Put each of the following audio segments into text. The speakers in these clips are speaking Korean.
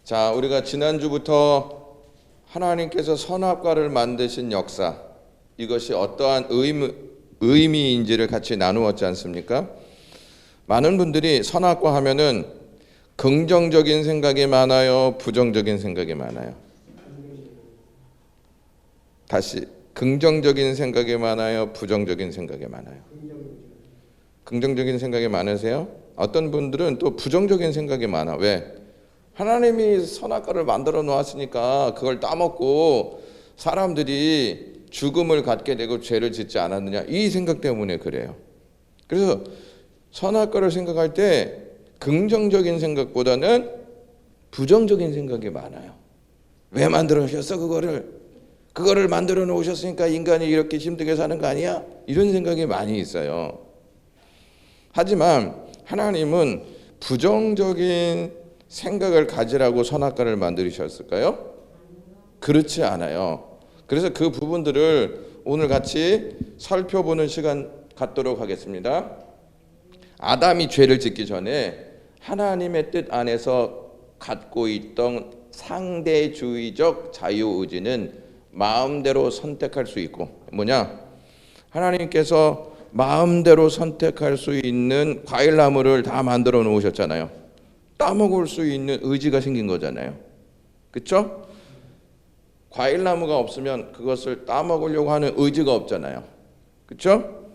자, 우리가 지난주부터 하나님께서 선악과를 만드신 역사, 이것이 어떠한 의미인지를 같이 나누었지 않습니까? 많은 분들이 선악과 하면은 긍정적인 생각이 많아요, 부정적인 생각이 많아요? 다시, 긍정적인 생각이 많아요, 부정적인 생각이 많아요? 긍정적인 생각이 많으세요? 어떤 분들은 또 부정적인 생각이 많아. 왜? 하나님이 선악과를 만들어 놓았으니까 그걸 따먹고 사람들이 죽음을 갖게 되고 죄를 짓지 않았느냐, 이 생각 때문에 그래요. 그래서 선악과를 생각할 때 긍정적인 생각보다는 부정적인 생각이 많아요. 왜 만들어 놓으셨어? 그거를 만들어 놓으셨으니까 인간이 이렇게 힘들게 사는 거 아니야? 이런 생각이 많이 있어요. 하지만 하나님은 부정적인 생각을 가지라고 선악과를 만드셨을까요? 그렇지 않아요. 그래서 그 부분들을 오늘 같이 살펴보는 시간 갖도록 하겠습니다. 아담이 죄를 짓기 전에 하나님의 뜻 안에서 갖고 있던 상대주의적 자유의지는 마음대로 선택할 수 있고, 뭐냐? 하나님께서 마음대로 선택할 수 있는 과일나무를 다 만들어 놓으셨잖아요. 따먹을 수 있는 의지가 생긴 거잖아요. 그렇죠? 과일나무가 없으면 그것을 따먹으려고 하는 의지가 없잖아요. 그렇죠?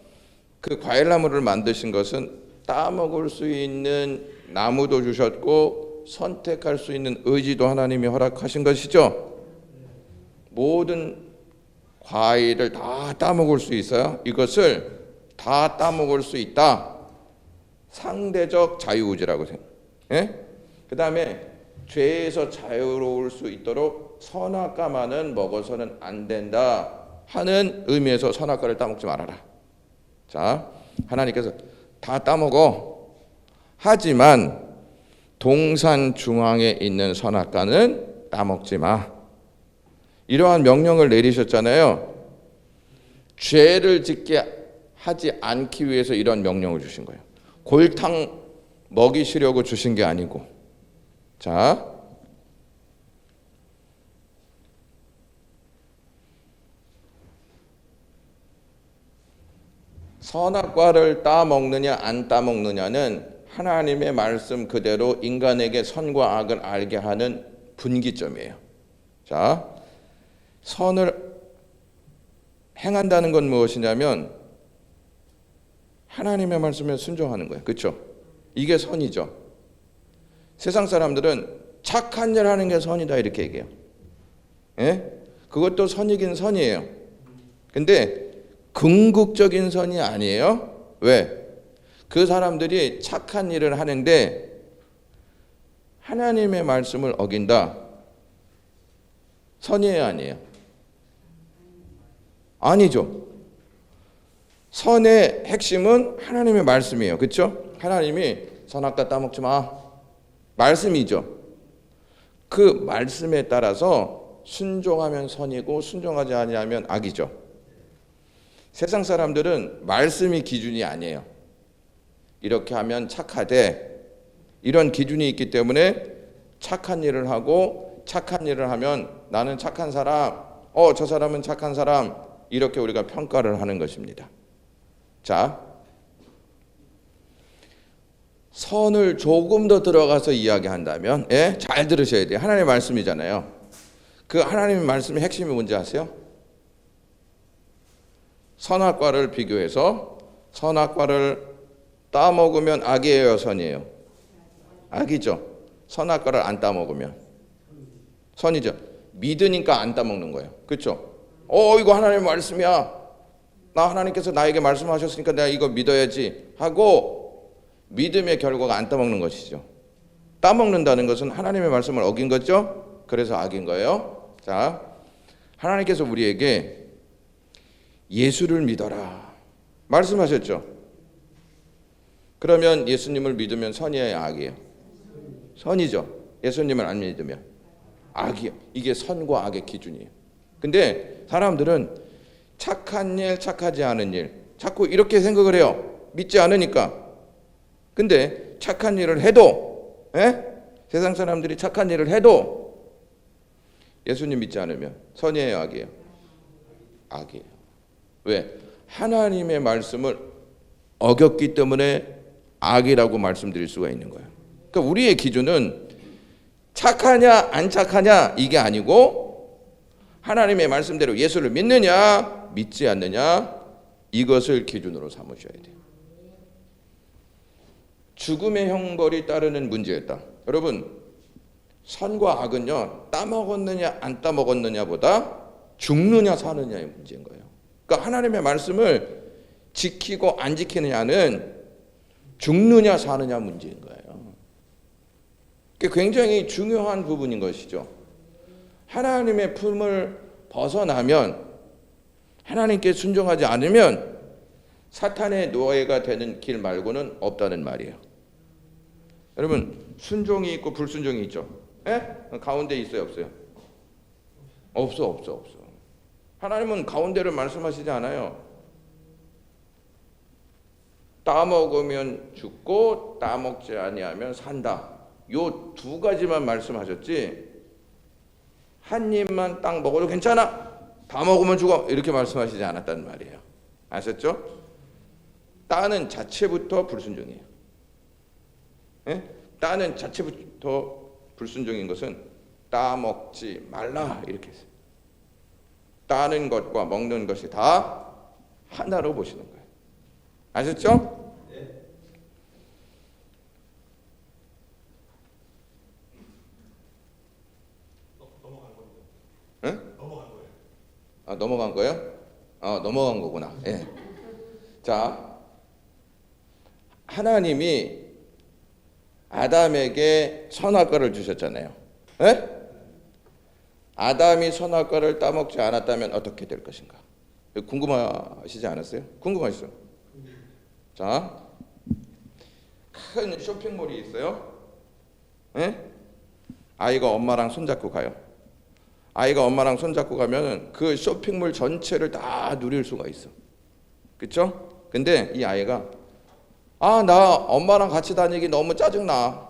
그 과일나무를 만드신 것은 따먹을 수 있는 나무도 주셨고 선택할 수 있는 의지도 하나님이 허락하신 것이죠. 모든 과일을 다 따먹을 수 있어요. 이것을 다 따먹을 수 있다. 상대적 자유의지라고 생각해요. 예? 그 다음에 죄에서 자유로울 수 있도록 선악과만은 먹어서는 안 된다 하는 의미에서 선악과를 따먹지 말아라. 자, 하나님께서 다 따먹어. 하지만 동산 중앙에 있는 선악과는 따먹지 마. 이러한 명령을 내리셨잖아요. 죄를 짓게 하지 않기 위해서 이런 명령을 주신 거예요. 골탕 먹이시려고 주신 게 아니고. 자, 선악과를 따먹느냐 안 따먹느냐는 하나님의 말씀 그대로 인간에게 선과 악을 알게 하는 분기점이에요. 자, 선을 행한다는 건 무엇이냐면 하나님의 말씀에 순종하는 거예요. 그렇죠? 이게 선이죠. 세상 사람들은 착한 일 하는 게 선이다 이렇게 얘기해요. 예? 그것도 선이긴 선이에요. 근데 궁극적인 선이 아니에요. 왜? 그 사람들이 착한 일을 하는데 하나님의 말씀을 어긴다. 선이에요, 아니에요? 아니죠. 선의 핵심은 하나님의 말씀이에요. 그렇죠? 하나님이 선악과 따먹지 마. 말씀이죠. 그 말씀에 따라서 순종하면 선이고 순종하지 아니하면 악이죠. 세상 사람들은 말씀이 기준이 아니에요. 이렇게 하면 착하대. 이런 기준이 있기 때문에 착한 일을 하고 착한 일을 하면 나는 착한 사람, 저 사람은 착한 사람, 이렇게 우리가 평가를 하는 것입니다. 자, 선을 조금 더 들어가서 이야기한다면, 예? 잘 들으셔야 돼요. 하나님의 말씀이잖아요. 그 하나님의 말씀의 핵심이 뭔지 아세요? 선악과를 비교해서 선악과를 따먹으면 악이에요, 선이에요? 악이죠. 선악과를 안 따먹으면 선이죠. 믿으니까 안 따먹는 거예요. 그렇죠? 이거 하나님의 말씀이야. 나 하나님께서 나에게 말씀하셨으니까 내가 이거 믿어야지 하고 믿음의 결과가 안 따먹는 것이죠. 따먹는다는 것은 하나님의 말씀을 어긴 거죠. 그래서 악인 거예요. 자, 하나님께서 우리에게 예수를 믿어라 말씀하셨죠. 그러면 예수님을 믿으면 선이에요, 악이에요? 선이죠. 예수님을 안 믿으면 악이에요. 이게 선과 악의 기준이에요. 근데 사람들은 착한 일, 착하지 않은 일 자꾸 이렇게 생각을 해요. 믿지 않으니까. 근데 착한 일을 해도 세상 사람들이 착한 일을 해도 예수님 믿지 않으면 선이에요, 악이에요? 악이에요. 왜? 하나님의 말씀을 어겼기 때문에 악이라고 말씀드릴 수가 있는 거예요. 그러니까 우리의 기준은 착하냐 안 착하냐 이게 아니고 하나님의 말씀대로 예수를 믿느냐 믿지 않느냐 이것을 기준으로 삼으셔야 돼요. 죽음의 형벌이 따르는 문제였다. 여러분, 선과 악은요, 따먹었느냐 안 따먹었느냐보다 죽느냐 사느냐의 문제인 거예요. 그러니까 하나님의 말씀을 지키고 안 지키느냐는 죽느냐 사느냐 문제인 거예요. 그게 굉장히 중요한 부분인 것이죠. 하나님의 품을 벗어나면, 하나님께 순종하지 않으면 사탄의 노예가 되는 길 말고는 없다는 말이에요. 여러분, 순종이 있고 불순종이 있죠. 에? 가운데 있어요, 없어요? 없어. 하나님은 가운데를 말씀하시지 않아요. 따먹으면 죽고 따먹지 아니하면 산다. 요 두 가지만 말씀하셨지 한 입만 딱 먹어도 괜찮아, 다 먹으면 죽어, 이렇게 말씀하시지 않았단 말이에요. 아셨죠? 따는 자체부터 불순종이에요. 예? 따는 자체부터 불순종인 것은 따먹지 말라 이렇게 했어요. 따는 것과 먹는 것이 다 하나로 보시는 거예요. 아셨죠? 네. 넘어간 거예요. 응? 넘어간 거예요. 아, 넘어간 거예요? 넘어간 거구나. 예. 자, 하나님이 아담에게 선악과를 주셨잖아요. 예? 아담이 선악과를 따먹지 않았다면 어떻게 될 것인가? 궁금하시지 않았어요? 궁금하시죠? 자, 큰 쇼핑몰이 있어요. 예? 아이가 엄마랑 손잡고 가요. 아이가 엄마랑 손잡고 가면 그 쇼핑몰 전체를 다 누릴 수가 있어. 그렇죠? 근데 이 아이가 나 엄마랑 같이 다니기 너무 짜증나.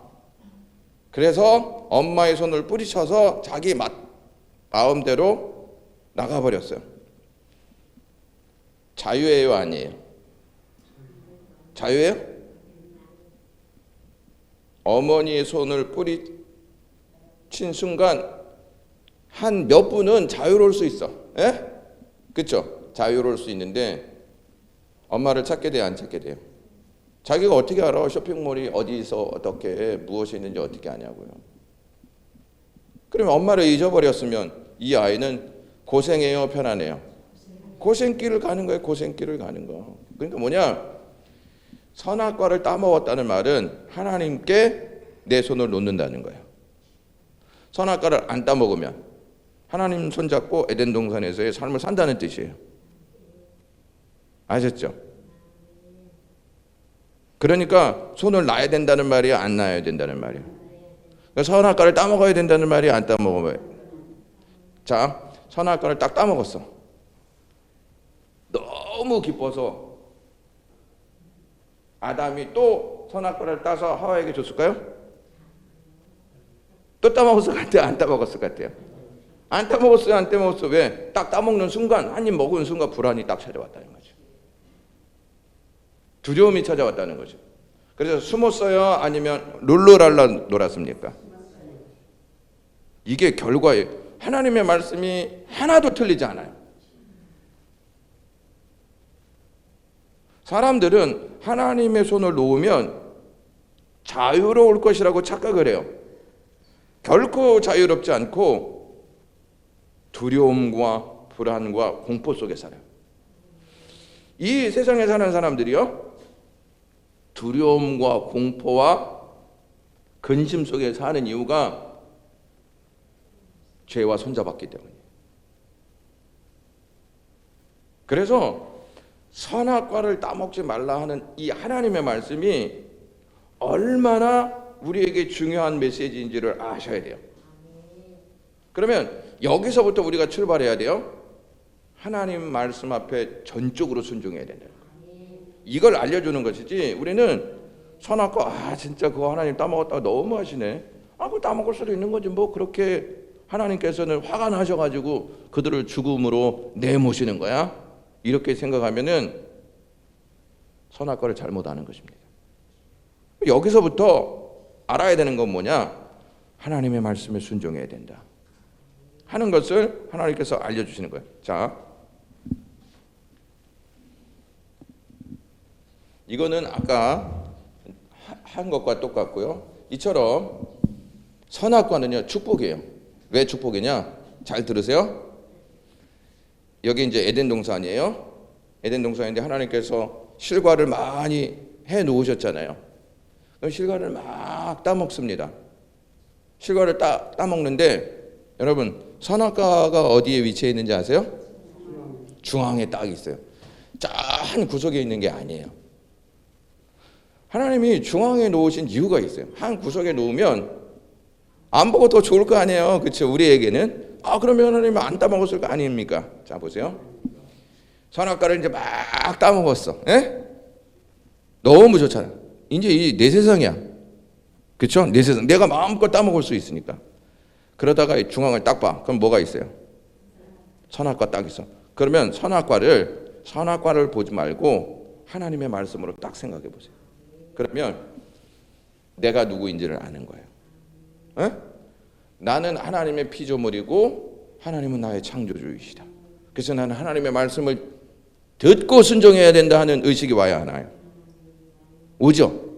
그래서 엄마의 손을 뿌리쳐서 자기 마음대로 나가버렸어요. 자유예요, 아니에요? 자유예요? 어머니의 손을 뿌리친 순간 한 몇 분은 자유로울 수 있어. 예? 그렇죠? 자유로울 수 있는데 엄마를 찾게 돼요, 안 찾게 돼요? 자기가 어떻게 알아? 쇼핑몰이 어디서 어떻게 무엇이 있는지 어떻게 아냐고요. 그러면 엄마를 잊어버렸으면 이 아이는 고생해요, 편안해요? 고생길을 가는 거예요. 고생길을 가는 거. 그러니까 뭐냐? 선악과를 따먹었다는 말은 하나님께 내 손을 놓는다는 거예요. 선악과를 안 따먹으면 하나님 손잡고 에덴 동산에서의 삶을 산다는 뜻이에요. 아셨죠? 그러니까 손을 놔야 된다는 말이야, 안 놔야 된다는 말이야? 그러니까 선악과를 따먹어야 된다는 말이야, 안 따먹어야? 자, 선악과를 딱 따먹었어. 너무 기뻐서 아담이 또 선악과를 따서 하와에게 줬을까요? 또 따먹었을 것 같아요? 안 따먹었을 것 같아요? 안 따먹었어요? 안 따먹었어요? 왜? 딱 따먹는 순간, 한 입 먹은 순간 불안이 딱 찾아왔다는 거죠. 두려움이 찾아왔다는 거죠. 그래서 숨었어요? 아니면 룰루랄라 놀았습니까? 이게 결과예요. 하나님의 말씀이 하나도 틀리지 않아요. 사람들은 하나님의 손을 놓으면 자유로울 것이라고 착각을 해요. 결코 자유롭지 않고 두려움과 불안과 공포 속에 살아요. 이 세상에 사는 사람들이요, 두려움과 공포와 근심 속에 사는 이유가 죄와 손잡았기 때문이에요. 그래서 선악과를 따먹지 말라 하는 이 하나님의 말씀이 얼마나 우리에게 중요한 메시지인지를 아셔야 돼요. 그러면 여기서부터 우리가 출발해야 돼요. 하나님 말씀 앞에 전적으로 순종해야 된다는 거예요. 이걸 알려주는 것이지, 우리는 선악과 진짜 그거 하나님 따먹었다고 너무 하시네, 그거 따먹을 수도 있는 거지. 뭐 그렇게 하나님께서는 화가 나셔가지고 그들을 죽음으로 내모시는 거야? 이렇게 생각하면은 선악과를 잘못 아는 것입니다. 여기서부터 알아야 되는 건 뭐냐? 하나님의 말씀에 순종해야 된다 하는 것을 하나님께서 알려주시는 거예요. 자, 이거는 아까 한 것과 똑같고요. 이처럼 선악과는요 축복이에요. 왜 축복이냐? 잘 들으세요. 여기 이제 에덴 동산이에요. 에덴 동산인데 하나님께서 실과를 많이 해 놓으셨잖아요. 그럼 실과를 막 따먹습니다. 실과를 따먹는데 여러분 선악과가 어디에 위치해 있는지 아세요? 중앙에 딱 있어요. 한 구석에 있는 게 아니에요. 하나님이 중앙에 놓으신 이유가 있어요. 한 구석에 놓으면 안 보고 더 좋을 거 아니에요. 그렇죠? 우리에게는. 그러면 하나님은 안 따먹었을 거 아닙니까? 자, 보세요. 선악과를 이제 막 따먹었어. 에? 너무 좋잖아. 이제 이 내 세상이야. 그렇죠? 내 세상. 내가 마음껏 따먹을 수 있으니까. 그러다가 이 중앙을 딱 봐. 그럼 뭐가 있어요? 선악과 딱 있어. 그러면 선악과를 보지 말고 하나님의 말씀으로 딱 생각해 보세요. 그러면 내가 누구인지를 아는 거예요. 에? 나는 하나님의 피조물이고 하나님은 나의 창조주이시다. 그래서 나는 하나님의 말씀을 듣고 순종해야 된다 하는 의식이 와야 하나요? 오죠?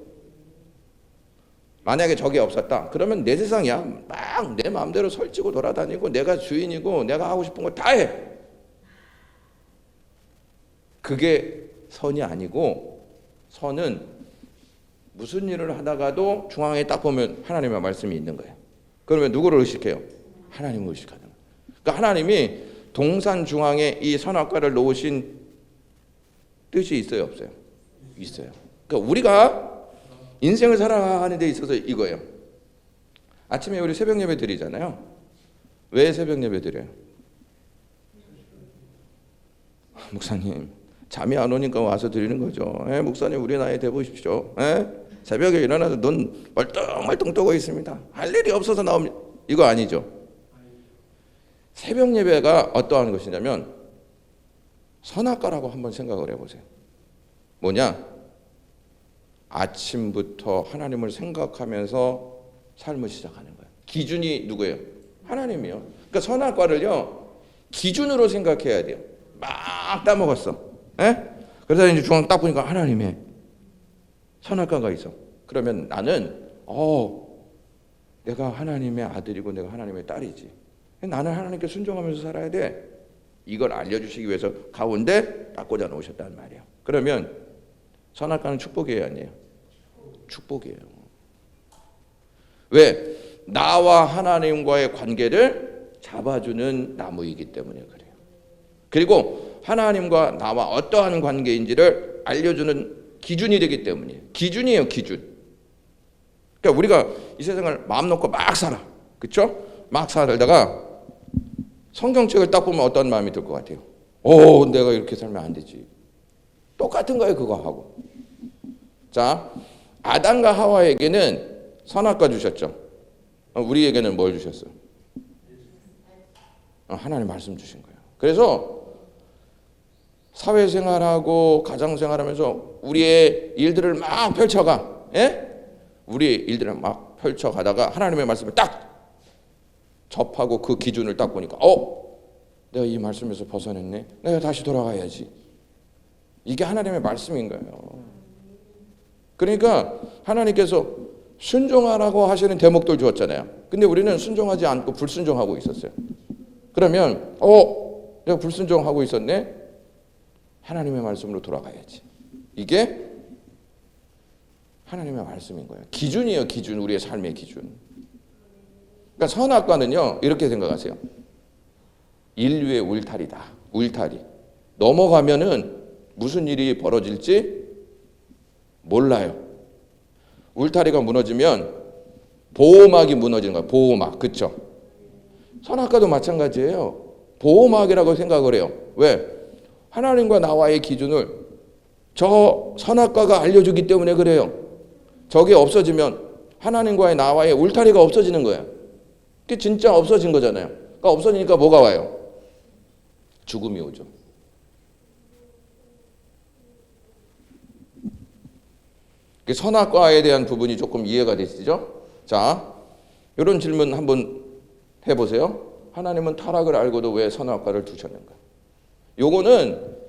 만약에 저게 없었다 그러면 내 세상이야. 막 내 마음대로 설치고 돌아다니고 내가 주인이고 내가 하고 싶은 거 다 해. 그게 선이 아니고, 선은 무슨 일을 하다가도 중앙에 딱 보면 하나님의 말씀이 있는 거예요. 그러면 누구를 의식해요? 하나님을 의식하는 거예요. 그러니까 하나님이 동산 중앙에 이 선악과를 놓으신 뜻이 있어요, 없어요? 있어요. 그러니까 우리가 인생을 살아가는 데 있어서 이거예요. 아침에 우리 새벽 예배 드리잖아요. 왜 새벽 예배 드려요? 목사님, 잠이 안 오니까 와서 드리는 거죠. 목사님, 우리 나이 돼보십시오. 새벽에 일어나서 눈 멀뚱멀뚱 뜨고 있습니다. 할 일이 없어서 나옵니다. 이거 아니죠. 새벽 예배가 어떠한 것이냐면 선악과라고 한번 생각을 해보세요. 뭐냐? 아침부터 하나님을 생각하면서 삶을 시작하는 거예요. 기준이 누구예요? 하나님이요. 그러니까 선악과를요 기준으로 생각해야 돼요. 막 따먹었어. 그래서 이제 중앙 딱 보니까 하나님의 선악과가 있어. 그러면 나는 내가 하나님의 아들이고 내가 하나님의 딸이지. 나는 하나님께 순종하면서 살아야 돼. 이걸 알려주시기 위해서 가운데 딱 꽂아 놓으셨단 말이에요. 그러면 선악과는 축복이에요, 아니에요? 축복이에요. 왜? 나와 하나님과의 관계를 잡아주는 나무이기 때문에 그래요. 그리고 하나님과 나와 어떠한 관계인지를 알려주는 기준이 되기 때문이에요. 기준이에요, 기준. 그러니까 우리가 이 세상을 마음 놓고 막 살아. 그렇죠? 막 살다가 성경책을 딱 보면 어떤 마음이 들 것 같아요? 내가 이렇게 살면 안 되지. 똑같은 거예요, 그거 하고. 자, 아담과 하와에게는 선악과 주셨죠. 우리에게는 뭘 주셨어요? 하나님 말씀 주신 거예요. 그래서 사회생활하고 가정생활하면서 우리의 일들을 막 펼쳐가. 우리의 일들을 막 펼쳐가다가 하나님의 말씀을 딱 접하고 그 기준을 딱 보니까 내가 이 말씀에서 벗어냈네. 내가 다시 돌아가야지. 이게 하나님의 말씀인 거예요. 그러니까 하나님께서 순종하라고 하시는 대목들 주었잖아요. 근데 우리는 순종하지 않고 불순종하고 있었어요. 그러면 내가 불순종하고 있었네. 하나님의 말씀으로 돌아가야지. 이게 하나님의 말씀인 거예요. 기준이에요, 기준. 우리의 삶의 기준. 그러니까 선악과는요 이렇게 생각하세요. 인류의 울타리다. 울타리. 넘어가면은 무슨 일이 벌어질지 몰라요. 울타리가 무너지면 보호막이 무너지는 거예요. 보호막. 그렇죠? 선악과도 마찬가지예요. 보호막이라고 생각을 해요. 왜? 하나님과 나와의 기준을 저 선악과가 알려주기 때문에 그래요. 저게 없어지면 하나님과의 나와의 울타리가 없어지는 거예요. 그게 진짜 없어진 거잖아요. 그러니까 없어지니까 뭐가 와요? 죽음이 오죠. 선악과에 대한 부분이 조금 이해가 되시죠? 자, 이런 질문 한번 해보세요. 하나님은 타락을 알고도 왜 선악과를 두셨는가? 요거는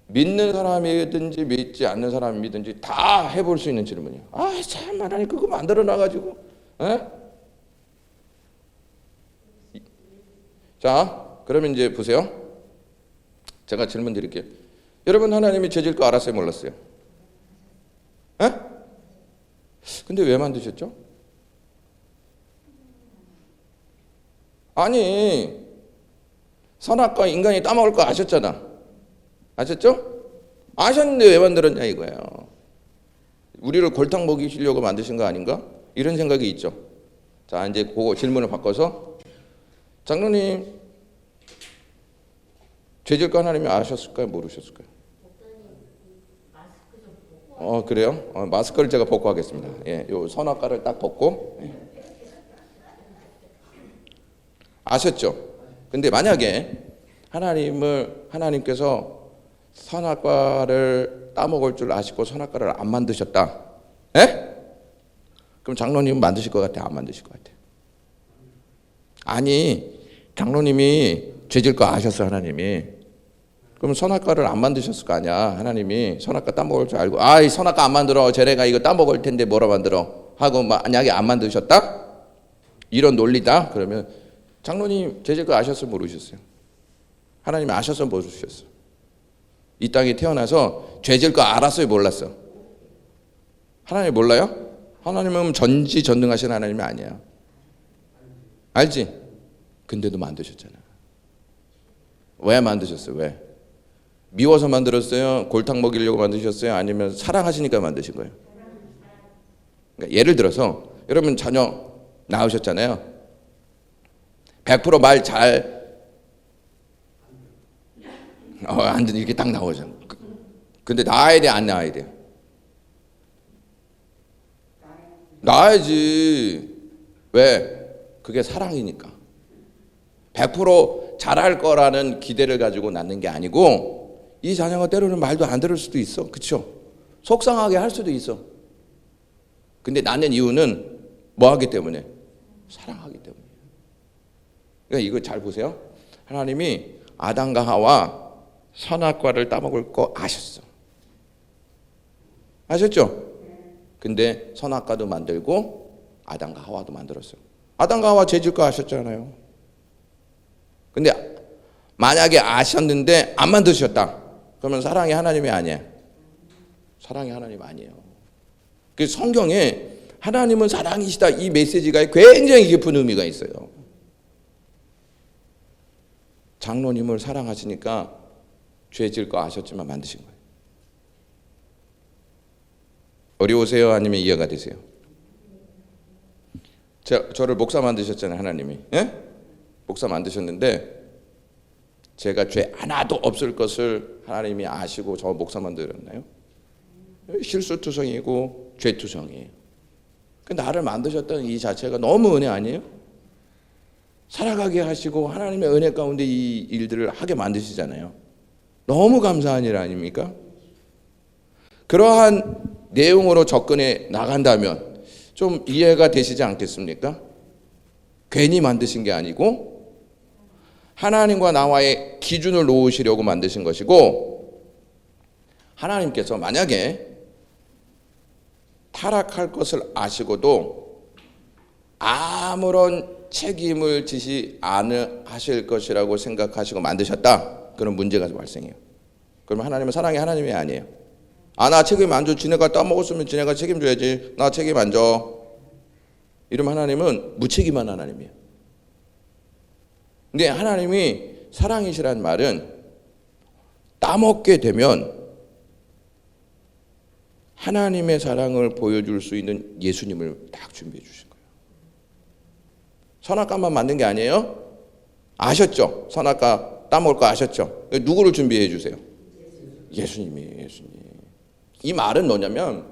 믿는 사람이든지 믿지 않는 사람이든지 다 해볼 수 있는 질문이에요. 아, 참 하나님 그거 만들어 놔가지고, 에? 자, 그러면 이제 보세요. 제가 질문 드릴게요. 여러분 하나님이 죄질 거 알았어요, 몰랐어요? 에? 근데 왜 만드셨죠? 아니, 선악과 인간이 따먹을 거 아셨잖아. 아셨죠? 아셨는데 왜 만들었냐 이거예요. 우리를 골탕 먹이시려고 만드신 거 아닌가? 이런 생각이 있죠. 자, 이제 그거 질문을 바꿔서 장로님, 죄질 거 하나님이 아셨을까요? 모르셨을까요? 그래요? 마스크를 제가 벗고 하겠습니다. 예, 요 선악과를 딱 벗고. 예. 아셨죠? 근데 만약에 하나님께서 선악과를 따먹을 줄 아시고 선악과를 안 만드셨다. 예? 그럼 장로님은 만드실 것 같아요? 안 만드실 것 같아요? 아니, 장로님이 죄질 거 아셨어, 하나님이. 그럼 선악과를 안 만드셨을 거 아니야. 하나님이 선악과 따먹을 줄 알고, 이 선악과 안 만들어. 쟤네가 이거 따먹을 텐데 뭐라 만들어. 하고 만약에 안 만드셨다? 이런 논리다? 그러면 장로님 죄질 거 아셨어요? 모르셨어요? 하나님이 아셨어요? 모르셨어요? 이 땅에 태어나서 죄질 거 알았어요? 몰랐어? 하나님 몰라요? 하나님은 전지전능하신 하나님이 아니야. 알지? 근데도 만드셨잖아. 왜 만드셨어요? 왜? 미워서 만들었어요? 골탕 먹이려고 만드셨어요? 아니면 사랑하시니까 만드신 거예요? 그러니까 예를 들어서 여러분 자녀 낳으셨잖아요. 100% 말 잘 안 듣는 이렇게 딱 나오잖아. 근데 낳아야 돼, 안 낳아야 돼? 낳아야지. 왜? 그게 사랑이니까. 100% 잘할 거라는 기대를 가지고 낳는 게 아니고 이 자녀가 때로는 말도 안 들을 수도 있어. 그렇죠? 속상하게 할 수도 있어. 근데 낳는 이유는 뭐 하기 때문에? 사랑하기 때문에. 그러니까 이거 잘 보세요. 하나님이 아담과 하와 선악과를 따먹을 거 아셨어. 아셨죠? 근데 선악과도 만들고 아담과 하와도 만들었어요. 아담과 하와 죄질 거 아셨잖아요. 근데 만약에 아셨는데 안 만드셨다. 그러면 사랑이 하나님이 아니에요. 사랑이 하나님 아니에요. 그 성경에 하나님은 사랑이시다 이 메시지가 굉장히 깊은 의미가 있어요. 장로님을 사랑하시니까 죄질 거 아셨지만 만드신 거예요. 어려우세요? 아니면 이해가 되세요? 저를 목사 만드셨잖아요, 하나님이. 예? 목사 만드셨는데 제가 죄 하나도 없을 것을 하나님이 아시고 저 목사 만들었나요? 실수투성이고 죄투성이에요. 나를 만드셨다는 이 자체가 너무 은혜 아니에요? 살아가게 하시고 하나님의 은혜 가운데 이 일들을 하게 만드시잖아요. 너무 감사한 일 아닙니까? 그러한 내용으로 접근해 나간다면 좀 이해가 되시지 않겠습니까? 괜히 만드신 게 아니고 하나님과 나와의 기준을 놓으시려고 만드신 것이고 하나님께서 만약에 타락할 것을 아시고도 아무런 책임을 지시 않으실 것이라고 생각하시고 만드셨다. 그런 문제가 발생해요. 그러면 하나님은 사랑의 하나님이 아니에요. 나 책임 안 줘. 지네가 따먹었으면 지네가 책임져야지. 나 책임 안 져. 이러면 하나님은 무책임한 하나님이에요. 근데 하나님이 사랑이시란 말은 따먹게 되면 하나님의 사랑을 보여줄 수 있는 예수님을 딱 준비해 주신 거예요. 선악과만 만든 게 아니에요. 아셨죠? 선악과 따먹을 거 아셨죠? 누구를 준비해 주세요? 예수님이에요. 예수님. 이 말은 뭐냐면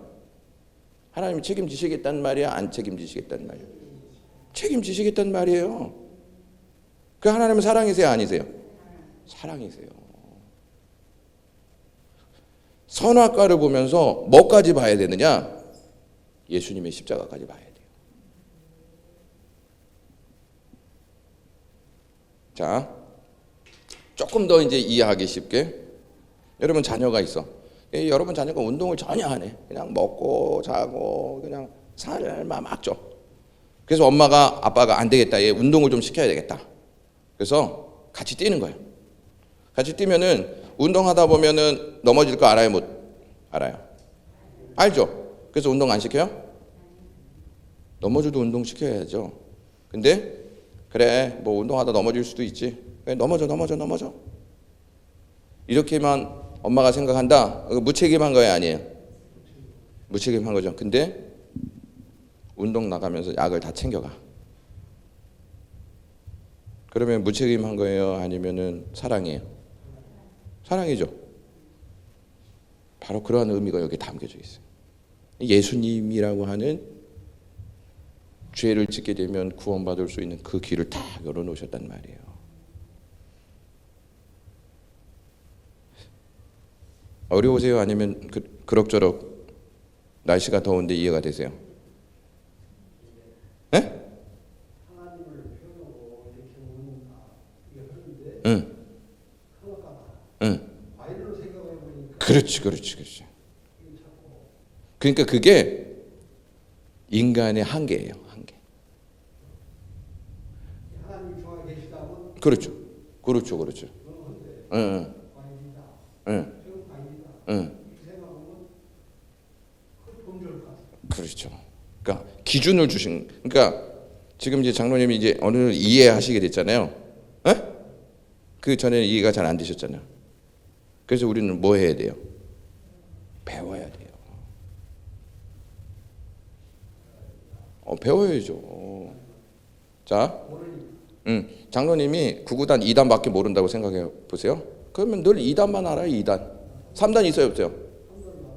하나님이 책임지시겠다는 말이야? 안 책임지시겠다는 말이야? 책임지시겠다는 말이에요. 그 하나님은 사랑이세요? 아니세요? 사랑이세요. 선악과를 보면서 뭐까지 봐야 되느냐? 예수님의 십자가까지 봐야 돼요. 자, 조금 더 이제 이해하기 쉽게, 여러분 자녀가 있어. 여러분 자녀가 운동을 전혀 안 해. 그냥 먹고 자고 그냥 살만 막 쪄. 그래서 엄마가 아빠가 안 되겠다, 얘 운동을 좀 시켜야 되겠다. 그래서 같이 뛰는 거예요. 같이 뛰면은 운동하다 보면은 넘어질 거 알아요? 못 알아요? 알죠? 그래서 운동 안 시켜요? 넘어져도 운동 시켜야죠. 근데 그래 뭐 운동하다 넘어질 수도 있지. 그래, 넘어져. 이렇게만 엄마가 생각한다? 무책임한 거예요? 아니에요? 무책임한 거죠. 근데 운동 나가면서 약을 다 챙겨가. 그러면 무책임한 거예요? 아니면은 사랑이에요? 사랑이죠. 바로 그러한 의미가 여기 담겨져 있어요. 예수님이라고 하는 죄를 짓게 되면 구원받을 수 있는 그 길을 다 열어놓으셨단 말이에요. 어려우세요? 아니면 그럭저럭 날씨가 더운데 이해가 되세요? 네? 응. 그렇지. 그러니까 그게 인간의 한계예요. 한계. 그렇죠. 응. 그렇죠. 그러니까 기준을 주신. 그러니까 지금 이제 장로님이 이제 어느 이해하시게 됐잖아요. 에? 그 전에 이해가 잘 안 되셨잖아요. 그래서 우리는 뭐 해야 돼요? 배워야 돼요. 배워야죠. 자, 장로님이 구구단 2단밖에 모른다고 생각해 보세요. 그러면 늘 2단만 알아요. 2단. 3단 있어요, 없어요?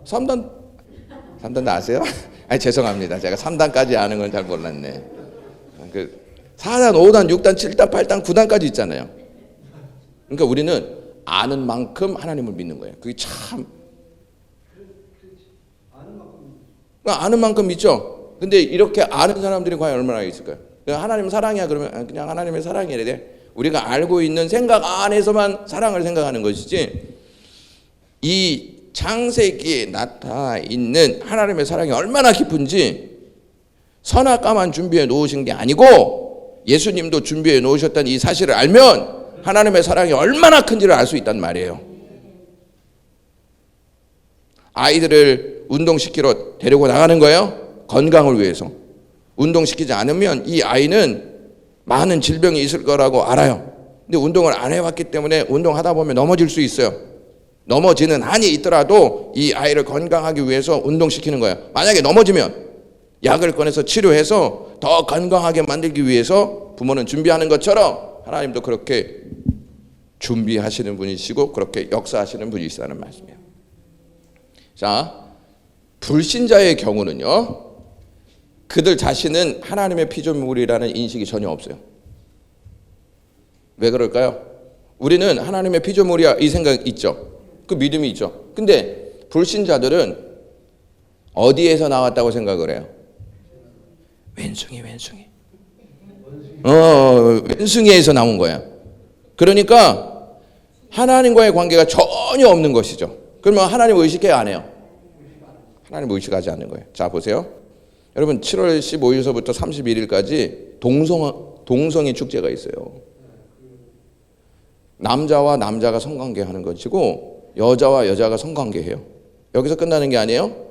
3단 아세요? 아니 죄송합니다. 제가 3단까지 아는 건 잘 몰랐네. 그 4단, 5단, 6단, 7단, 8단, 9단까지 있잖아요. 그러니까 우리는 아는 만큼 하나님을 믿는 거예요. 그게 참 아는 만큼 믿죠. 근데 이렇게 아는 사람들이 과연 얼마나 있을까요? 하나님 사랑이야 그러면 그냥 하나님의 사랑이래 돼. 우리가 알고 있는 생각 안에서만 사랑을 생각하는 것이지, 이 창세기에 나타나 있는 하나님의 사랑이 얼마나 깊은지 선악과만 준비해 놓으신 게 아니고 예수님도 준비해 놓으셨다는 이 사실을 알면 하나님의 사랑이 얼마나 큰지를 알 수 있단 말이에요. 아이들을 운동시키러 데리고 나가는 거예요. 건강을 위해서. 운동시키지 않으면 이 아이는 많은 질병이 있을 거라고 알아요. 근데 운동을 안 해왔기 때문에 운동하다 보면 넘어질 수 있어요. 넘어지는 한이 있더라도 이 아이를 건강하기 위해서 운동시키는 거예요. 만약에 넘어지면 약을 꺼내서 치료해서 더 건강하게 만들기 위해서 부모는 준비하는 것처럼 하나님도 그렇게 준비하시는 분이시고 그렇게 역사하시는 분이시라는 말씀이에요. 자, 불신자의 경우는요, 그들 자신은 하나님의 피조물이라는 인식이 전혀 없어요. 왜 그럴까요? 우리는 하나님의 피조물이야 이 생각 있죠. 그 믿음이 있죠. 근데 불신자들은 어디에서 나왔다고 생각을 해요? 왼숭이. 왼숭이에서 나온 거야. 그러니까 하나님과의 관계가 전혀 없는 것이죠. 그러면 하나님 의식해요, 안 해요? 하나님 의식하지 않는 거예요. 자, 보세요. 여러분 7월 15일서부터 31일까지 동성애 축제가 있어요. 남자와 남자가 성관계 하는 것이고 여자와 여자가 성관계 해요. 여기서 끝나는 게 아니에요.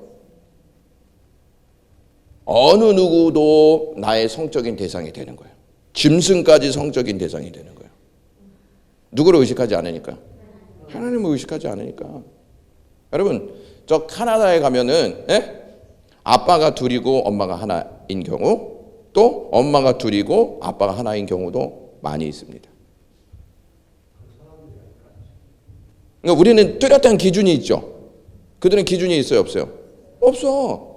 어느 누구도 나의 성적인 대상이 되는 거예요. 짐승까지 성적인 대상이 되는 거예요. 누구를 의식하지 않으니까? 하나님을 의식하지 않으니까. 여러분 저 캐나다에 가면은 아빠가 둘이고 엄마가 하나인 경우, 또 엄마가 둘이고 아빠가 하나인 경우도 많이 있습니다. 그러니까 우리는 뚜렷한 기준이 있죠. 그들은 기준이 있어요, 없어요? 없어.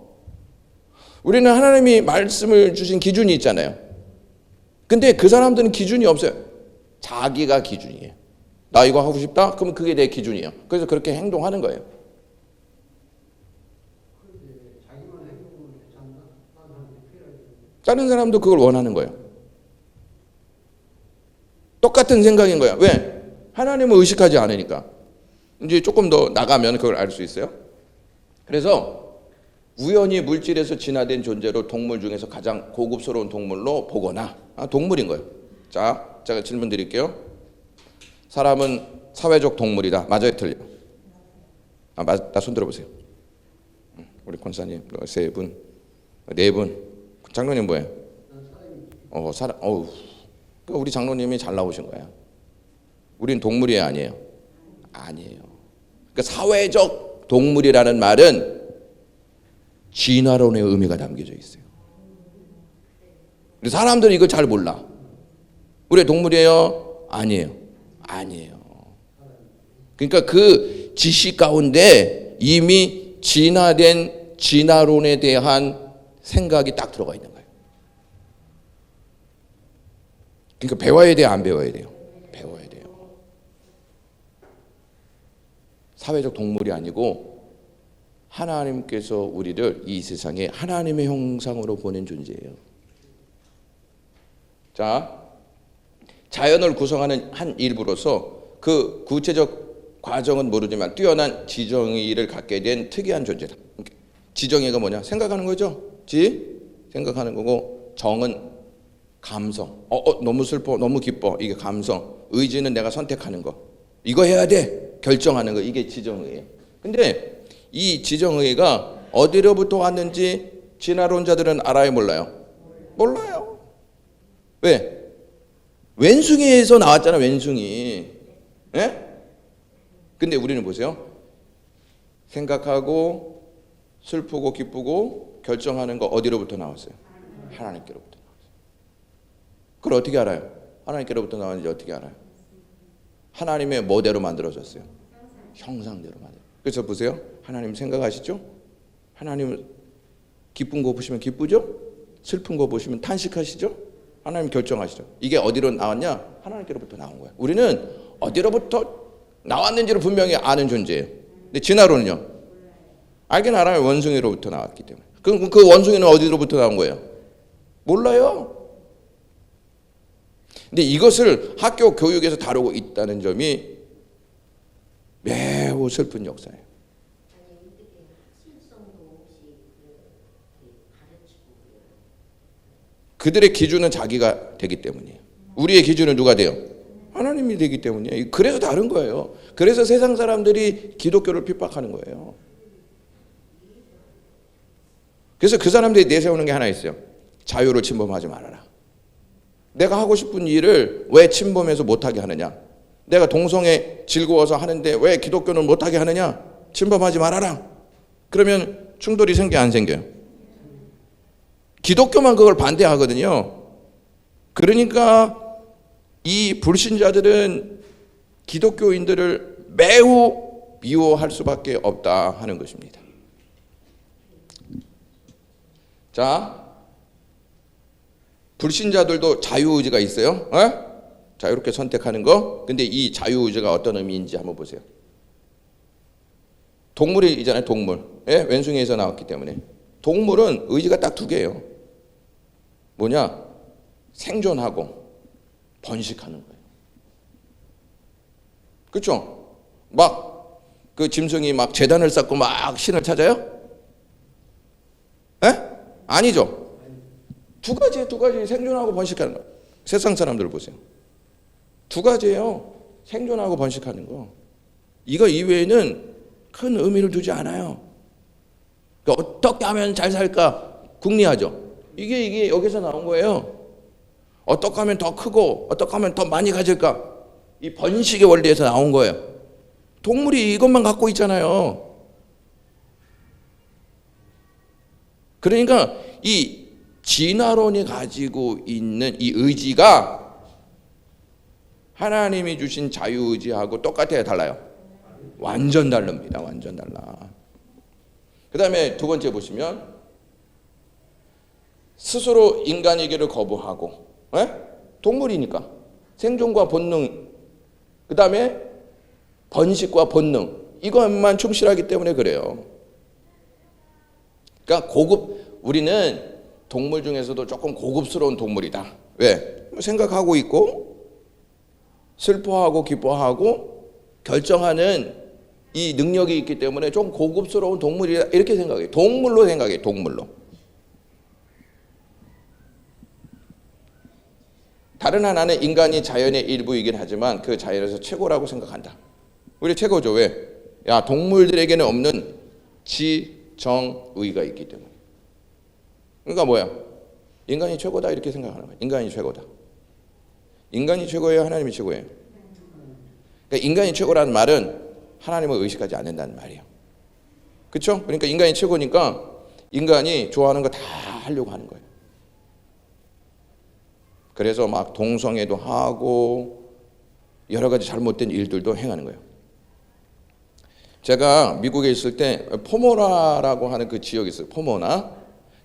우리는 하나님이 말씀을 주신 기준이 있잖아요. 근데 그 사람들은 기준이 없어요. 자기가 기준이에요. 나 이거 하고 싶다? 그러면 그게 내 기준이에요. 그래서 그렇게 행동하는 거예요. 다른 사람도 그걸 원하는 거예요. 똑같은 생각인 거야. 왜? 하나님을 의식하지 않으니까. 이제 조금 더 나가면 그걸 알 수 있어요. 그래서 우연히 물질에서 진화된 존재로 동물 중에서 가장 고급스러운 동물로 보거나 동물인 거예요. 자, 제가 질문 드릴게요. 사람은 사회적 동물이다. 맞아요, 틀려요? 나 손 들어보세요. 우리 권사님 세 분, 네 분. 장로님 뭐예요? 우리 장로님이 잘 나오신 거야. 우린 동물이 아니에요. 아니에요. 그러니까 사회적 동물이라는 말은 진화론의 의미가 담겨져 있어요. 근데 사람들은 이걸 잘 몰라. 우리 동물이에요? 아니에요. 아니에요. 그러니까 그 지식 가운데 이미 진화된 진화론에 대한 생각이 딱 들어가 있는 거예요. 그러니까 배워야 돼요, 안 배워야 돼요? 배워야 돼요. 사회적 동물이 아니고 하나님께서 우리를 이 세상에 하나님의 형상으로 보낸 존재예요. 자, 자연을 구성하는 한 일부로서 그 구체적 과정은 모르지만 뛰어난 지정의를 갖게 된 특이한 존재다. 지정의가 뭐냐? 생각하는 거죠. 생각하는 거고, 정은 감성. 너무 슬퍼, 너무 기뻐. 이게 감성. 의지는 내가 선택하는 거. 이거 해야 돼. 결정하는 거. 이게 지정의예요. 근데 이 지정의가 어디로부터 왔는지 진화론자들은 알아요, 몰라요? 몰라요. 왜? 왼숭이에서 나왔잖아, 왼숭이. 예? 근데 우리는 보세요. 생각하고 슬프고 기쁘고 결정하는 거 어디로부터 나왔어요? 하나님께로부터 나왔어요. 그걸 어떻게 알아요? 하나님께로부터 나왔는지 어떻게 알아요? 하나님의 뭐대로 만들어졌어요? 형상대로 만들어졌어요. 그래서 보세요. 하나님 생각하시죠? 하나님 기쁜 거 보시면 기쁘죠? 슬픈 거 보시면 탄식하시죠? 하나님 결정하시죠. 이게 어디로 나왔냐? 하나님께로부터 나온 거예요. 우리는 어디로부터 나왔는지를 분명히 아는 존재예요. 근데 진화론은요? 알긴 알아요. 원숭이로부터 나왔기 때문에. 그럼 그 원숭이는 어디로부터 나온 거예요? 몰라요. 근데 이것을 학교 교육에서 다루고 있다는 점이 매우 슬픈 역사예요. 그들의 기준은 자기가 되기 때문이에요. 우리의 기준은 누가 돼요? 하나님이 되기 때문이에요. 그래서 다른 거예요. 그래서 세상 사람들이 기독교를 핍박하는 거예요. 그래서 그 사람들이 내세우는 게 하나 있어요. 자유를 침범하지 말아라. 내가 하고 싶은 일을 왜 침범해서 못하게 하느냐? 내가 동성애 즐거워서 하는데 왜 기독교는 못하게 하느냐? 침범하지 말아라. 그러면 충돌이 생겨 안 생겨요? 기독교만 그걸 반대하거든요. 그러니까 이 불신자들은 기독교인들을 매우 미워할 수밖에 없다 하는 것입니다. 자, 불신자들도 자유의지가 있어요. 자유롭게 선택하는 거. 근데 이 자유의지가 어떤 의미인지 한번 보세요. 동물이잖아요, 동물. 왼숭이에서 나왔기 때문에. 동물은 의지가 딱 두 개예요. 뭐냐? 생존하고 번식하는 거예요. 그렇죠? 막 그 짐승이 막 재단을 쌓고 막 신을 찾아요? 아니죠. 두 가지 생존하고 번식하는 거. 세상 사람들 보세요. 두 가지예요. 생존하고 번식하는 거. 이거 이외에는 큰 의미를 두지 않아요. 그러니까 어떻게 하면 잘 살까? 궁리하죠. 이게 여기서 나온 거예요. 어떻게 하면 더 크고 어떻게 하면 더 많이 가질까? 이 번식의 원리에서 나온 거예요. 동물이 이것만 갖고 있잖아요. 그러니까 이 진화론이 가지고 있는 이 의지가 하나님이 주신 자유의지하고 똑같아요, 달라요? 완전 다릅니다. 완전 달라. 그 다음에 두 번째 보시면 스스로 인간이기를 거부하고, 에? 동물이니까 생존과 본능, 그 다음에 번식과 본능, 이것만 충실하기 때문에 그래요. 그러니까 우리는 동물 중에서도 조금 고급스러운 동물이다. 왜? 생각하고 있고 슬퍼하고 기뻐하고 결정하는 이 능력이 있기 때문에 좀 고급스러운 동물이다, 이렇게 생각해요. 동물로 생각해요. 동물로. 다른 하나는 인간이 자연의 일부이긴 하지만 그 자연에서 최고라고 생각한다. 우리 최고죠. 왜? 야, 동물들에게는 없는 지정의가 있기 때문에. 그러니까 뭐야? 인간이 최고다, 이렇게 생각하는 거야. 인간이 최고다. 인간이 최고예요? 하나님이 최고예요? 그러니까 인간이 최고라는 말은 하나님을 의식하지 않는다는 말이에요. 그렇죠? 그러니까 인간이 최고니까 인간이 좋아하는 거 다 하려고 하는 거예요. 그래서 막 동성애도 하고 여러 가지 잘못된 일들도 행하는 거예요. 제가 미국에 있을 때 포모나라고 하는 그 지역이 있어요. 포모나.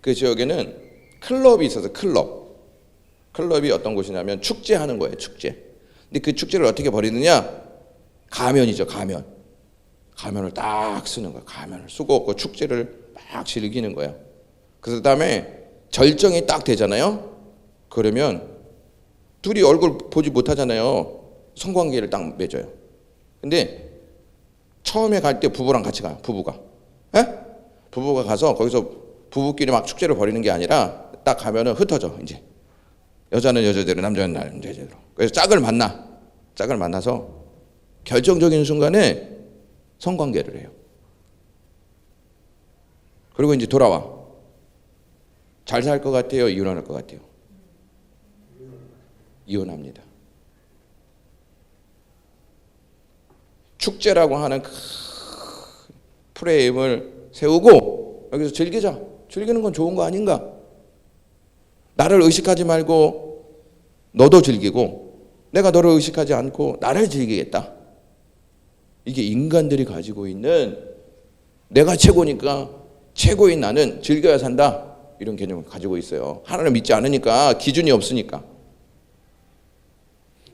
그 지역에는 클럽이 있어서 클럽이 어떤 곳이냐면 축제하는 거예요. 축제. 근데 그 축제를 어떻게 벌이느냐? 가면이죠. 가면을 딱 쓰는 거예요. 가면을 쓰고 그 축제를 막 즐기는 거예요. 그다음에 절정이 딱 되잖아요. 그러면 둘이 얼굴 보지 못하잖아요. 성관계를 딱 맺어요. 근데 처음에 갈 때 부부랑 같이 가요. 부부가. 에? 부부가 가서 거기서 부부끼리 막 축제를 벌이는 게 아니라 딱 가면은 흩어져. 이제 여자는 여자대로, 남자는 남자대로. 그래서 짝을 만나서 결정적인 순간에 성관계를 해요. 그리고 이제 돌아와. 잘 살 것 같아요? 이혼할 것 같아요? 이혼합니다. 축제라고 하는 큰 프레임을 세우고 여기서 즐기는 건 좋은 거 아닌가? 나를 의식하지 말고 너도 즐기고 내가 너를 의식하지 않고 나를 즐기겠다. 이게 인간들이 가지고 있는 내가 최고니까 최고인 나는 즐겨야 산다, 이런 개념을 가지고 있어요. 하나님을 믿지 않으니까, 기준이 없으니까.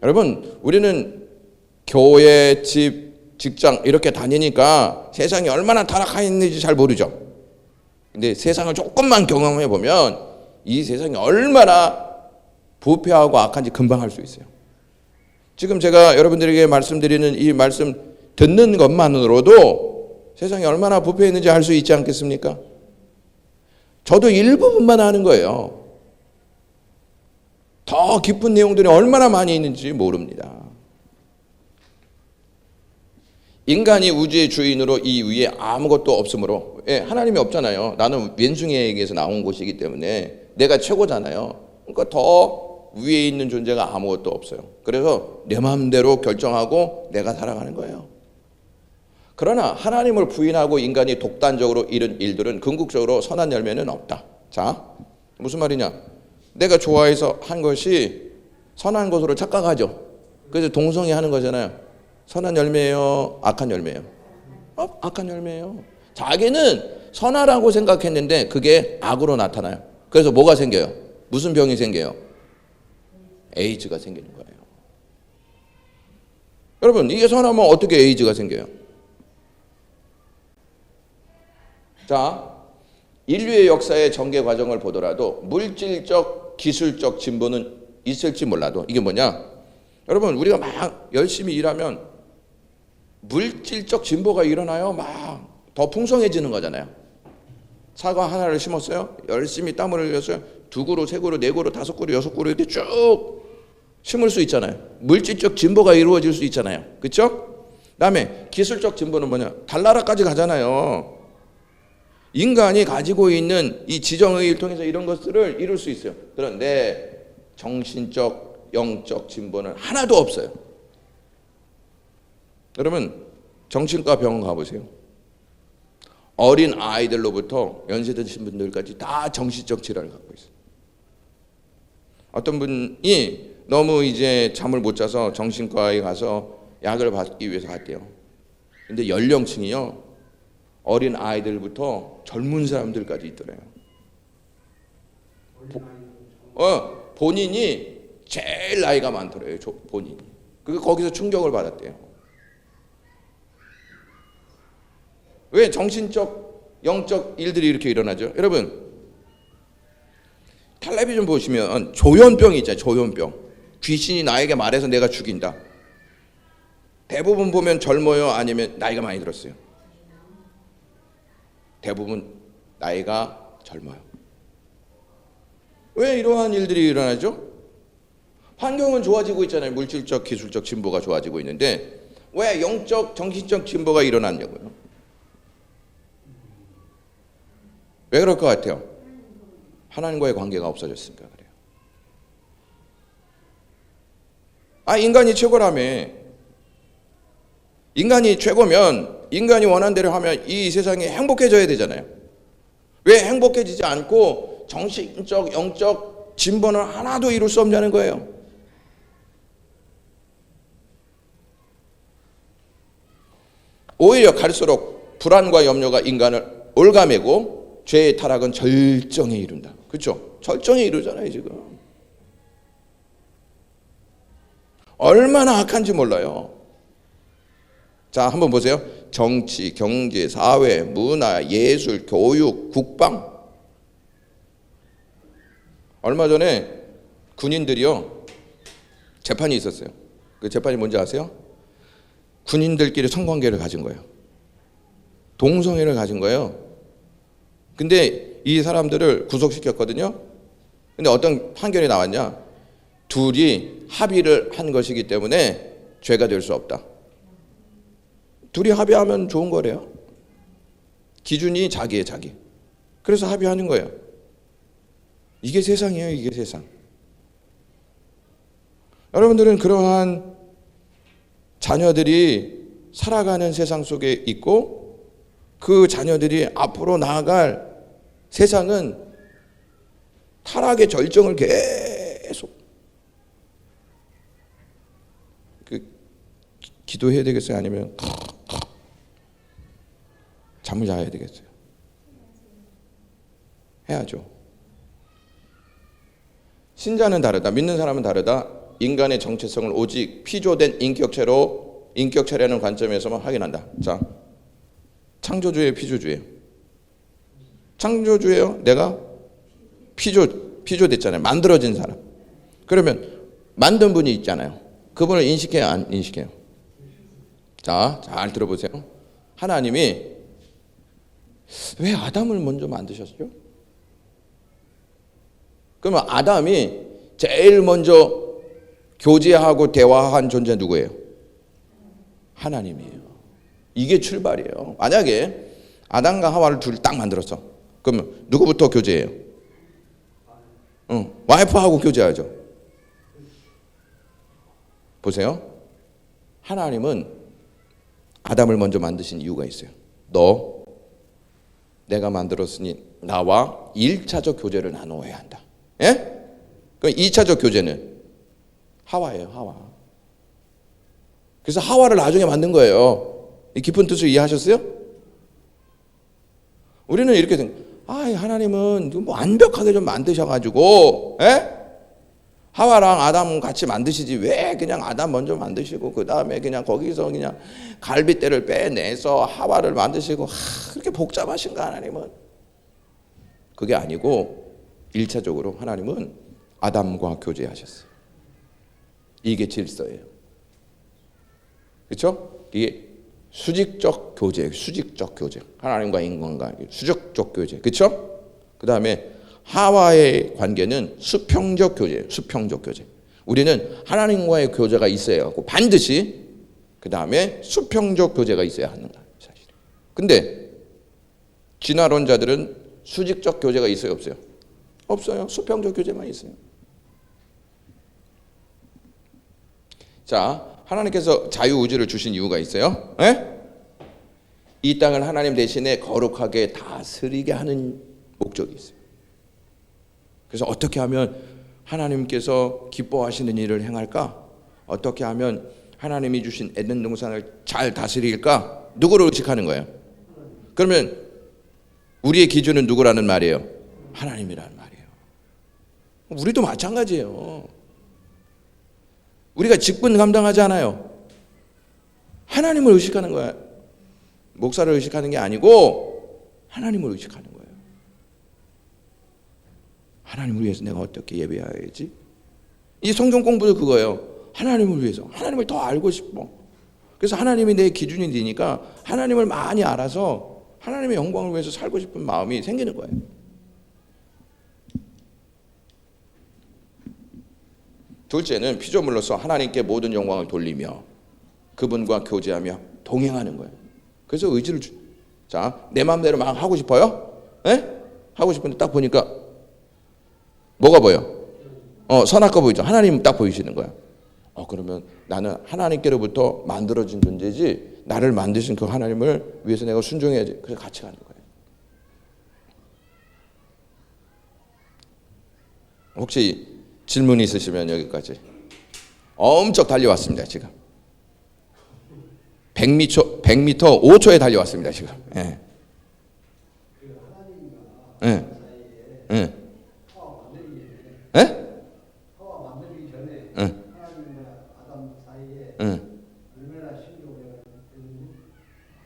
여러분, 우리는 교회, 집, 직장 이렇게 다니니까 세상이 얼마나 타락하였는지 잘 모르죠. 근데 세상을 조금만 경험해 보면 이 세상이 얼마나 부패하고 악한지 금방 알 수 있어요. 지금 제가 여러분들에게 말씀드리는 이 말씀 듣는 것만으로도 세상이 얼마나 부패했는지 알 수 있지 않겠습니까? 저도 일부분만 아는 거예요. 더 깊은 내용들이 얼마나 많이 있는지 모릅니다. 인간이 우주의 주인으로 이 위에 아무것도 없으므로, 하나님이 없잖아요. 나는 왼숭이에게서 나온 곳이기 때문에 내가 최고잖아요. 그러니까 더 위에 있는 존재가 아무것도 없어요. 그래서 내 마음대로 결정하고 내가 살아가는 거예요. 그러나 하나님을 부인하고 인간이 독단적으로 이룬 일들은 궁극적으로 선한 열매는 없다. 자, 무슨 말이냐? 내가 좋아해서 한 것이 선한 것으로 착각하죠. 그래서 동성애 하는 거잖아요. 선한 열매예요? 악한 열매예요? 악한 열매예요. 자기는 선하라고 생각했는데 그게 악으로 나타나요. 그래서 뭐가 생겨요? 무슨 병이 생겨요? 에이즈가 생기는 거예요. 여러분, 이게 선하면 어떻게 에이즈가 생겨요? 자, 인류의 역사의 전개 과정을 보더라도 물질적, 기술적 진보는 있을지 몰라도 이게 뭐냐? 여러분, 우리가 막 열심히 일하면 물질적 진보가 일어나요. 막 더 풍성해지는 거잖아요. 사과 하나를 심었어요. 열심히 땀을 흘렸어요. 2그루, 3그루, 4그루, 5그루, 6그루 이렇게 쭉 심을 수 있잖아요. 물질적 진보가 이루어질 수 있잖아요. 그렇죠? 그다음에 기술적 진보는 뭐냐? 달나라까지 가잖아요. 인간이 가지고 있는 이 지정의를 통해서 이런 것들을 이룰 수 있어요. 그런데 정신적, 영적 진보는 하나도 없어요. 여러분, 정신과 병원 가보세요. 어린 아이들로부터 연세 드신 분들까지 다 정신적 질환을 갖고 있어요. 어떤 분이 너무 이제 잠을 못 자서 정신과에 가서 약을 받기 위해서 갔대요. 근데 연령층이요, 어린 아이들부터 젊은 사람들까지 있더래요. 본인이 제일 나이가 많더래요. 본인이. 거기서 충격을 받았대요. 왜 정신적, 영적 일들이 이렇게 일어나죠? 여러분, 텔레비전 보시면 조현병이 있잖아요. 조현병. 귀신이 나에게 말해서 내가 죽인다. 대부분 보면 젊어요? 아니면 나이가 많이 들었어요? 대부분 나이가 젊어요. 왜 이러한 일들이 일어나죠? 환경은 좋아지고 있잖아요. 물질적, 기술적 진보가 좋아지고 있는데 왜 영적, 정신적 진보가 일어났냐고요? 왜 그럴 것 같아요? 하나님과의 관계가 없어졌으니까 그래요. 인간이 최고라며. 인간이 최고면 인간이 원하는 대로 하면 이 세상이 행복해져야 되잖아요. 왜 행복해지지 않고 정신적, 영적 진보는 하나도 이룰 수 없냐는 거예요. 오히려 갈수록 불안과 염려가 인간을 올가매고 죄의 타락은 절정에 이룬다. 그렇죠? 절정에 이르잖아요 지금. 얼마나 악한지 몰라요. 자, 한번 보세요. 정치, 경제, 사회, 문화, 예술, 교육, 국방. 얼마 전에 군인들이요 재판이 있었어요. 그 재판이 뭔지 아세요? 군인들끼리 성관계를 가진 거예요. 동성애를 가진 거예요. 근데 이 사람들을 구속시켰거든요. 근데 어떤 판결이 나왔냐? 둘이 합의를 한 것이기 때문에 죄가 될 수 없다. 둘이 합의하면 좋은 거래요. 기준이 자기의 자기. 그래서 합의하는 거예요. 이게 세상이에요. 이게 세상. 여러분들은 그러한 자녀들이 살아가는 세상 속에 있고 그 자녀들이 앞으로 나아갈 세상은 타락의 절정을 계속 기도해야 되겠어요? 아니면 잠을 자야 되겠어요? 해야죠. 신자는 다르다. 믿는 사람은 다르다. 인간의 정체성을 오직 피조된 인격체라는 관점에서만 확인한다. 자, 창조주예요, 피조주예요? 창조주예요? 내가 피조됐잖아요. 만들어진 사람. 그러면 만든 분이 있잖아요. 그분을 인식해요, 안 인식해요? 자, 잘 들어보세요. 하나님이 왜 아담을 먼저 만드셨죠? 그러면 아담이 제일 먼저 교제하고 대화한 존재 누구예요? 하나님이에요. 이게 출발이에요. 만약에 아담과 하와를 둘 딱 만들었어. 그러면 누구부터 교제해요? 와이프하고 교제하죠. 보세요. 하나님은 아담을 먼저 만드신 이유가 있어요. 너 내가 만들었으니 나와 1차적 교제를 나누어야 한다. 예? 그럼 2차적 교제는 하와예요. 하와. 그래서 하와를 나중에 만든 거예요. 이 깊은 뜻을 이해하셨어요? 우리는 이렇게 생각해요. 하나님은 뭐 완벽하게 좀 만드셔가지고 하와랑 아담 같이 만드시지 왜 그냥 아담 먼저 만드시고 그 다음에 그냥 거기서 그냥 갈빗대를 빼내서 하와를 만드시고 그렇게 복잡하신가 하나님은? 그게 아니고 1차적으로 하나님은 아담과 교제하셨어요. 이게 질서예요. 그렇죠? 이게 수직적 교제예요. 수직적 교제. 하나님과 인간과 수직적 교제. 그렇죠? 그 다음에 하와의 관계는 수평적 교제예요. 수평적 교제. 우리는 하나님과의 교제가 있어야 하고 반드시 그 다음에 수평적 교제가 있어야 하는 거예요. 사실. 근데 진화론자들은 수직적 교제가 있어요, 없어요? 없어요. 수평적 교제만 있어요. 자, 하나님께서 자유의지를 주신 이유가 있어요. 이 땅을 하나님 대신에 거룩하게 다스리게 하는 목적이 있어요. 그래서 어떻게 하면 하나님께서 기뻐하시는 일을 행할까? 어떻게 하면 하나님이 주신 에덴 동산을 잘 다스릴까? 누구를 의식하는 거예요? 그러면 우리의 기준은 누구라는 말이에요? 하나님이라는 말이에요. 우리도 마찬가지예요. 우리가 직분 감당하지 않아요. 하나님을 의식하는 거야. 목사를 의식하는 게 아니고 하나님을 의식하는 거예요. 하나님을 위해서 내가 어떻게 예배해야지? 이 성경 공부도 그거예요. 하나님을 위해서, 하나님을 더 알고 싶어. 그래서 하나님이 내 기준이 되니까 하나님을 많이 알아서 하나님의 영광을 위해서 살고 싶은 마음이 생기는 거예요. 둘째는 피조물로서 하나님께 모든 영광을 돌리며 그분과 교제하며 동행하는 거예요. 그래서 의지를 자, 내 마음대로 막 하고 싶어요? 예? 하고 싶은데 딱 보니까 뭐가 보여? 선악과 보이죠. 하나님 딱 보이시는 거야. 그러면 나는 하나님께로부터 만들어진 존재지, 나를 만드신 그 하나님을 위해서 내가 순종해야지. 그래서 같이 가는 거예요. 혹시 질문 있으시면 여기까지. 엄청 달려왔습니다 지금. 100m 5초에 달려왔습니다 지금. 예. 예. 예. 예? 하와 만들기 전에 예. 하나님과 아담 사이에 얼마나 신경을 했는지.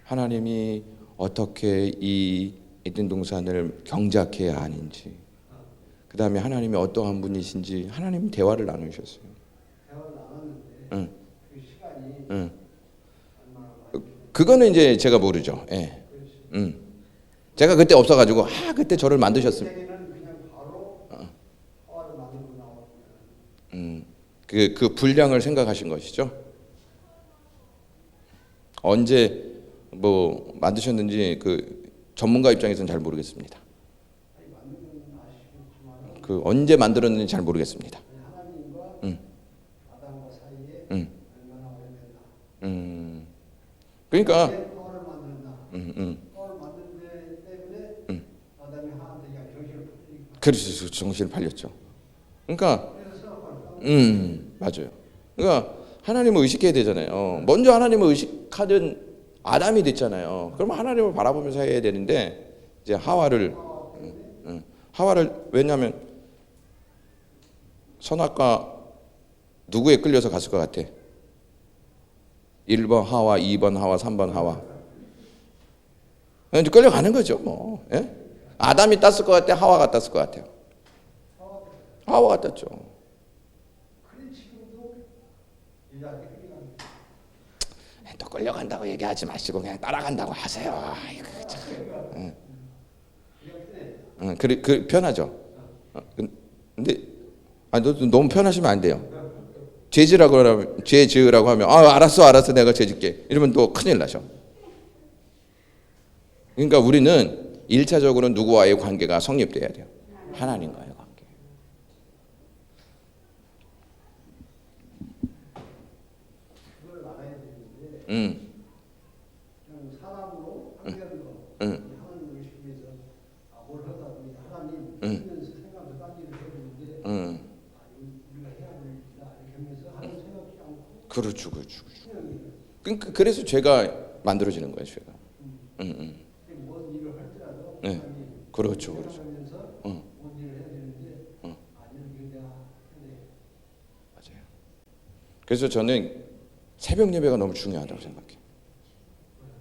하나님이 어떻게 이 에덴 동산을 경작해야 하는지, 그 다음에 하나님이 어떠한 분이신지 하나님 대화를 나누셨어요. 대화를 나눴는데 그 시간이 얼마나 많이. 그거는 이제 제가 모르죠. 예. 제가 그때 없어가지고 그때 저를 만드셨습니다. 그냥 바로 하와를 만들고 나오는. 그 분량을 생각하신 것이죠. 언제 뭐 만드셨는지 그 전문가 입장에서는 잘 모르겠습니다. 그 언제 만들었는지 잘 모르겠습니다. 하나님과 아담과 사이에 얼마나 오래됐나. 그러니까 하와를 만든다. 하와를 만든 데 때문에 아담이 하나님과 정신을 풀리니까. 그래서 정신을 팔렸죠. 그러니까 맞아요. 그러니까 하나님을 의식해야 되잖아요. 먼저 하나님을 의식하던 아담이 됐잖아요. 그러면 하나님을 바라보면서 해야 되는데 이제 하와를 왜냐하면 선악과 누구에 끌려서 갔을 것 같아? 1번 하와, 2번 하와, 3번 하와. 이제 끌려가는 거죠 뭐. 예? 아담이 땄을 것 같아? 하와가 땄을 것 같아요? 하와가 땄죠. 또 끌려간다고 얘기하지 마시고 그냥 따라간다고 하세요. 아이고, 참. 그 편하죠. 근데 너무 편하시면 안 돼요. 죄 지으라고 하면 알았어 내가 죄 짓게 이러면 또 큰일 나죠. 그러니까 우리는 1차적으로 누구와의 관계가 성립돼야 돼요. 하나님과의 관계. 그걸 알아야 되는데 그냥 사람으로 한결로 하나님을 의식해서 뭘 하다 보니 하나님 하면서 생각을 딴 일을 해보는데 우리가 해야 됩니다 이렇게 하면서 하는 생각지 않고. 그렇죠. 그러니까 그래서 죄가 만들어지는 거예요. 죄가. 뭔 일을 할지라도 네. 그렇죠. 하면서 뭔 일을 해야 되는데 아니면 이거 내가 해야 돼. 맞아요. 그래서 저는 새벽 예배가 너무 중요하다고 생각해요.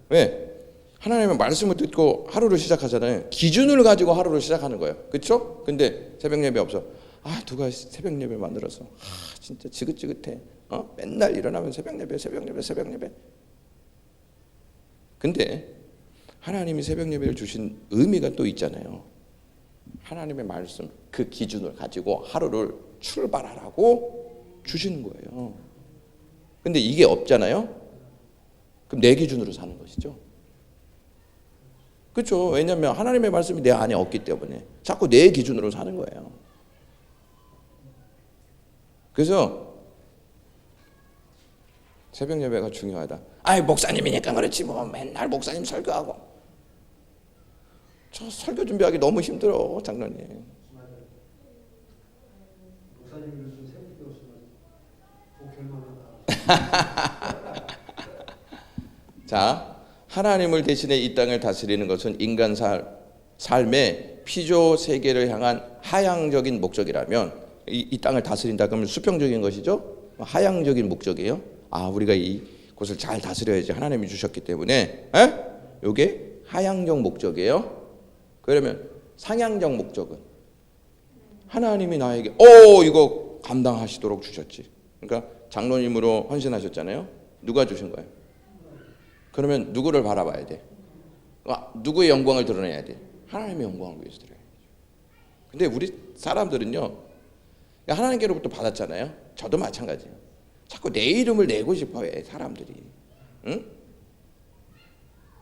왜? 하나님의 말씀을 듣고 하루를 시작하잖아요. 기준을 가지고 하루를 시작하는 거예요. 그렇죠? 근데 새벽 예배 없어. 누가 새벽 예배 만들어서 진짜 지긋지긋해. 맨날 일어나면 새벽 예배. 근데 하나님이 새벽 예배를 주신 의미가 또 있잖아요. 하나님의 말씀, 그 기준을 가지고 하루를 출발하라고 주시는 거예요. 근데 이게 없잖아요. 그럼 내 기준으로 사는 것이죠. 그렇죠. 왜냐하면 하나님의 말씀이 내 안에 없기 때문에 자꾸 내 기준으로 사는 거예요. 그래서 새벽 예배가 중요하다. 목사님이니까 그렇지 뭐 맨날 목사님 설교하고. 저 설교 준비하기 너무 힘들어 장로님. 목사님 요즘 새벽 교수는 복혈만 하다. 자, 하나님을 대신해 이 땅을 다스리는 것은 인간 삶의 피조 세계를 향한 하향적인 목적이라면 이 땅을 다스린다 그러면 수평적인 것이죠. 하향적인 목적이에요. 아, 우리가 이 곳을 잘 다스려야지 하나님이 주셨기 때문에. 이게 하향적 목적이에요. 그러면 상향적 목적은 하나님이 나에게 이거 감당하시도록 주셨지. 그러니까 장로님으로 헌신하셨잖아요. 누가 주신 거예요? 그러면 누구를 바라봐야 돼? 누구의 영광을 드러내야 돼? 하나님의 영광을 위해서 드러내야 돼. 근데 우리 사람들은요, 하나님께로부터 받았잖아요. 저도 마찬가지예요. 자꾸 내 이름을 내고 싶어해 사람들이. 응?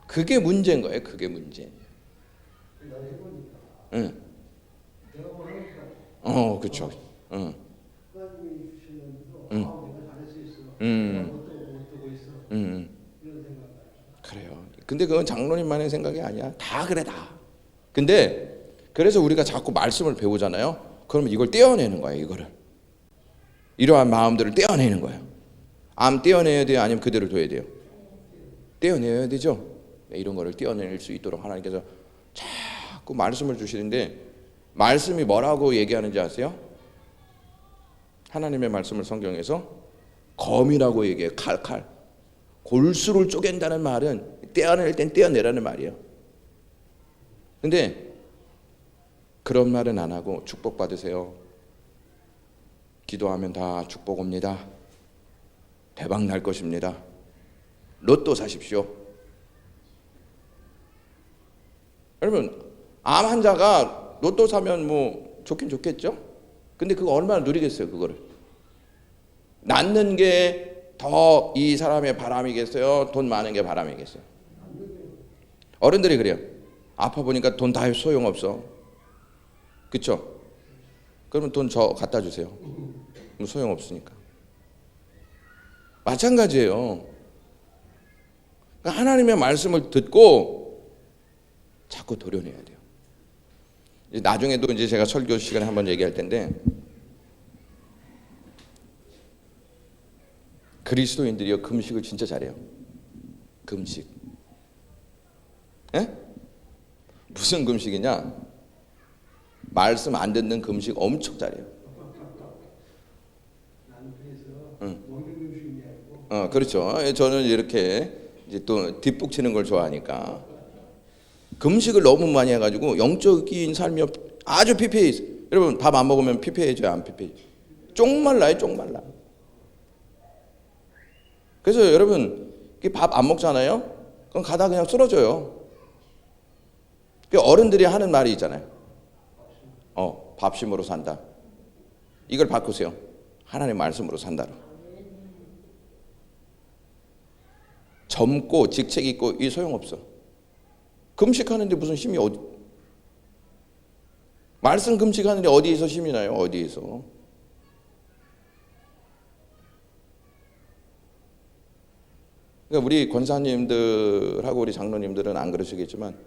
그게 문제인 거예요. 그게 문제. 내가 해보니까 응. 내가 뭘 하니까 그렇죠. 응. 하나님이 주시면서 응. 내가 잘할 수 있어. 응. 내가 못 뜨고 있어. 응. 이런 생각. 그래요. 근데 그건 장로님만의 생각이 아니야. 다 그래 다. 근데 그래서 우리가 자꾸 말씀을 배우잖아요. 그러면 이걸 떼어내는 거예요. 이거를. 이러한 마음들을 떼어내는 거예요. 암 떼어내야 돼요? 아니면 그대로 둬야 돼요? 떼어내야 되죠. 네, 이런 거를 떼어낼 수 있도록 하나님께서 자꾸 말씀을 주시는데, 말씀이 뭐라고 얘기하는지 아세요? 하나님의 말씀을 성경에서 검이라고 얘기해요. 칼. 골수를 쪼갠다는 말은 떼어낼 땐 떼어내라는 말이에요. 근데 그런 말은 안 하고 축복 받으세요. 기도하면 다 축복 옵니다. 대박 날 것입니다. 로또 사십시오. 여러분, 암 환자가 로또 사면 뭐 좋긴 좋겠죠? 근데 그거 얼마나 누리겠어요, 그거를? 낫는 게 더 이 사람의 바람이겠어요? 돈 많은 게 바람이겠어요? 어른들이 그래요. 아파 보니까 돈 다 소용없어. 그쵸? 그러면 돈 저 갖다 주세요. 그럼 소용없으니까. 마찬가지예요. 그러니까 하나님의 말씀을 듣고 자꾸 도려내야 돼요. 나중에도 이제 제가 설교 시간에 한번 얘기할 텐데, 그리스도인들이요 금식을 진짜 잘해요. 금식. 예? 무슨 금식이냐? 말씀 안 듣는 금식 엄청 잘해요. 나는 그래서 먹는 음식이 아니고. 그렇죠. 저는 이렇게 이제 또 뒷북 치는 걸 좋아하니까 금식을 너무 많이 해가지고 영적인 삶이 아주 피폐해 있어요. 여러분, 밥 안 먹으면 피폐해져요, 안 피폐해져요? 쪽말라요, 쪽말라. 그래서 여러분, 밥 안 먹잖아요? 그럼 가다 그냥 쓰러져요. 어른들이 하는 말이 있잖아요. 밥심으로 산다. 이걸 바꾸세요. 하나님 말씀으로 산다로. 젊고 직책 있고 이 소용없어. 금식하는데 무슨 힘이 어디? 말씀 금식하는데 어디에서 힘이 나요? 어디에서? 그러니까 우리 권사님들하고 우리 장로님들은 안 그러시겠지만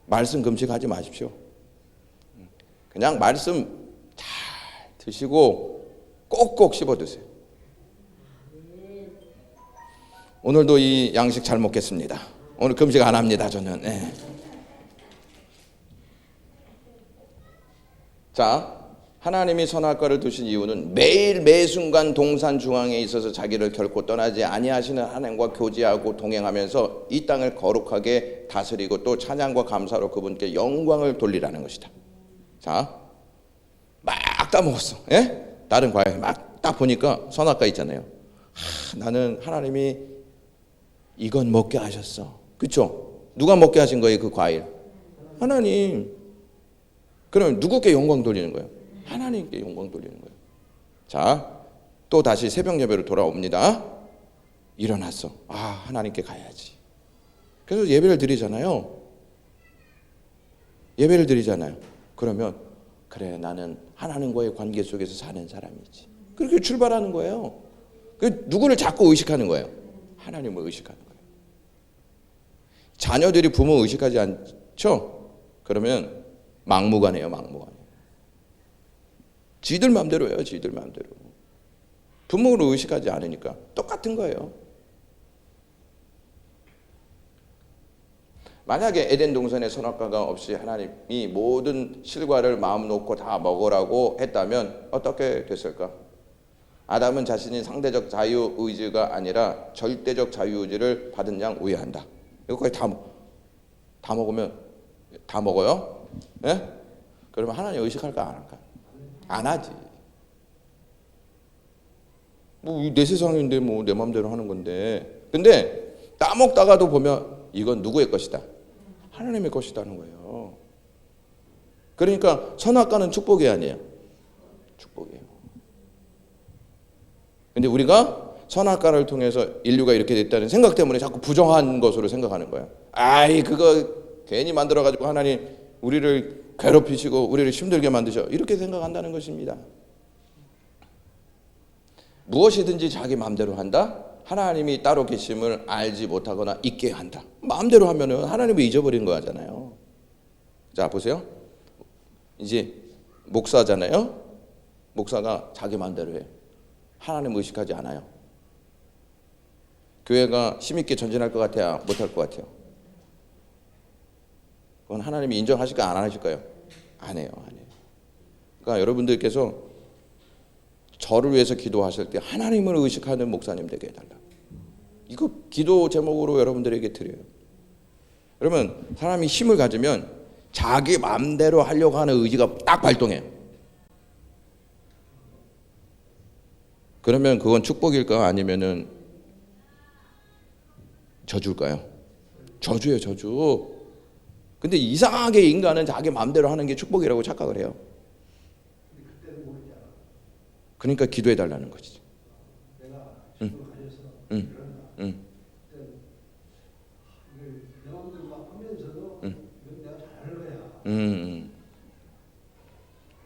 말씀 금식하지 마십시오. 그냥 말씀 잘 드시고 꼭꼭 씹어 드세요. 오늘도 이 양식 잘 먹겠습니다. 오늘 금식 안 합니다, 저는. 네. 자, 하나님이 선악과를 두신 이유는 매일 매순간 동산 중앙에 있어서 자기를 결코 떠나지 아니하시는 하나님과 교제하고 동행하면서 이 땅을 거룩하게 다스리고 또 찬양과 감사로 그분께 영광을 돌리라는 것이다. 자, 막 따먹었어. 예? 다른 과일 막 딱 보니까 선악과 있잖아요. 나는 하나님이 이건 먹게 하셨어. 그렇죠? 누가 먹게 하신 거예요, 그 과일? 하나님. 그러면 누구께 영광 돌리는 거예요? 하나님께 영광 돌리는 거예요. 자, 또 다시 새벽 예배로 돌아옵니다. 일어났어. 하나님께 가야지. 그래서 예배를 드리잖아요. 예배를 드리잖아요. 그러면 그래, 나는 하나님과의 관계 속에서 사는 사람이지. 그렇게 출발하는 거예요. 누구를 자꾸 의식하는 거예요? 하나님을 의식하는 거예요. 자녀들이 부모 의식하지 않죠? 그러면 막무가내요, 막무가내. 지들 마음대로예요, 지들 마음대로. 부모를 의식하지 않으니까 똑같은 거예요. 만약에 에덴 동산에 선악과가 없이 하나님이 모든 실과를 마음 놓고 다 먹으라고 했다면 어떻게 됐을까? 아담은 자신이 상대적 자유의지가 아니라 절대적 자유의지를 받은 양 우회한다. 이거까지 다 먹으면 다 먹어요? 예? 그러면 하나님 의식할까 안 할까? 안 하지. 뭐 내 세상인데 뭐 내 마음대로 하는 건데. 근데 따먹다가도 보면 이건 누구의 것이다? 하나님의 것이라는 거예요. 그러니까 선악과는 축복이 아니에요. 축복이에요. 근데 우리가 선악과를 통해서 인류가 이렇게 됐다는 생각 때문에 자꾸 부정한 것으로 생각하는 거예요. 아이 그거 괜히 만들어가지고 하나님 우리를 괴롭히시고 우리를 힘들게 만드셔. 이렇게 생각한다는 것입니다. 무엇이든지 자기 마음대로 한다. 하나님이 따로 계심을 알지 못하거나 잊게 한다. 마음대로 하면은 하나님을 잊어버리는 거잖아요. 자 보세요. 이제 목사잖아요. 목사가 자기 마음대로 해. 하나님 의식하지 않아요. 교회가 힘있게 전진할 것 같아요? 못할 것 같아요? 그건 하나님이 인정하실까 안 하실까요? 안 해요. 안 해요. 그러니까 여러분들께서 저를 위해서 기도하실 때 하나님을 의식하는 목사님 되게 해달라. 이거 기도 제목으로 여러분들에게 드려요. 그러면 사람이 힘을 가지면 자기 마음대로 하려고 하는 의지가 딱 발동해요. 그러면 그건 축복일까 아니면은 저주일까요? 저주예요, 저주. 근데 이상하게 인간은 자기 마음대로 하는 게 축복이라고 착각을 해요. 그러니까 기도해 달라는 거지. 내가 힘을 가져서 이런다. 내 마음대로 막 하면서도 이건 내가 잘하는 거야.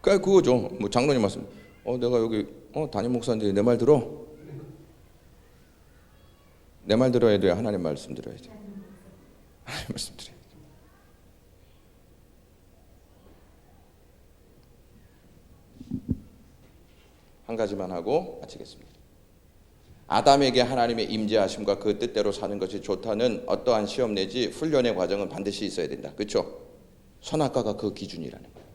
그러니까 그거죠. 뭐 장로님 말씀. 내가 여기 담임 목사인데 내 말 들어. 내 말 들어야 돼. 하나님 말씀 들어야 돼. 하나님 말씀 들어야 돼. 한 가지만 하고 마치겠습니다. 아담에게 하나님의 임재하심과 그 뜻대로 사는 것이 좋다는 어떠한 시험 내지 훈련의 과정은 반드시 있어야 된다. 그렇죠? 선악과가 그 기준이라는 거예요.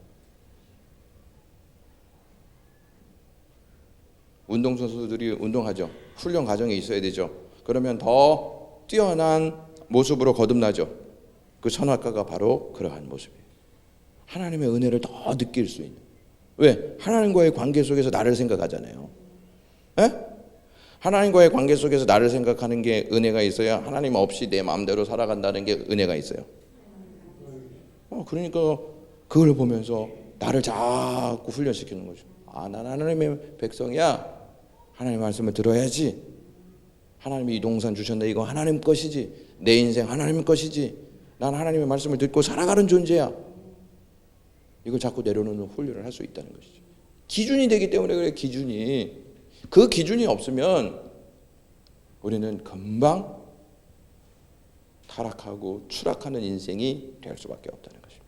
운동선수들이 운동하죠. 훈련 과정이 있어야 되죠. 그러면 더 뛰어난 모습으로 거듭나죠. 그 선악과가 바로 그러한 모습이에요. 하나님의 은혜를 더 느낄 수 있는. 왜? 하나님과의 관계 속에서 나를 생각하잖아요. 에? 하나님과의 관계 속에서 나를 생각하는 게 은혜가 있어야 하나님 없이 내 마음대로 살아간다는 게 은혜가 있어요. 그러니까 그걸 보면서 나를 자꾸 훈련시키는 거죠. 난 하나님의 백성이야. 하나님 말씀을 들어야지. 하나님이 이 동산 주셨네. 이거 하나님 것이지. 내 인생 하나님 것이지. 난 하나님의 말씀을 듣고 살아가는 존재야. 이걸 자꾸 내려놓는 훈련을 할 수 있다는 것이죠. 기준이 되기 때문에 그래. 기준이. 그 기준이 없으면 우리는 금방 타락하고 추락하는 인생이 될 수밖에 없다는 것입니다.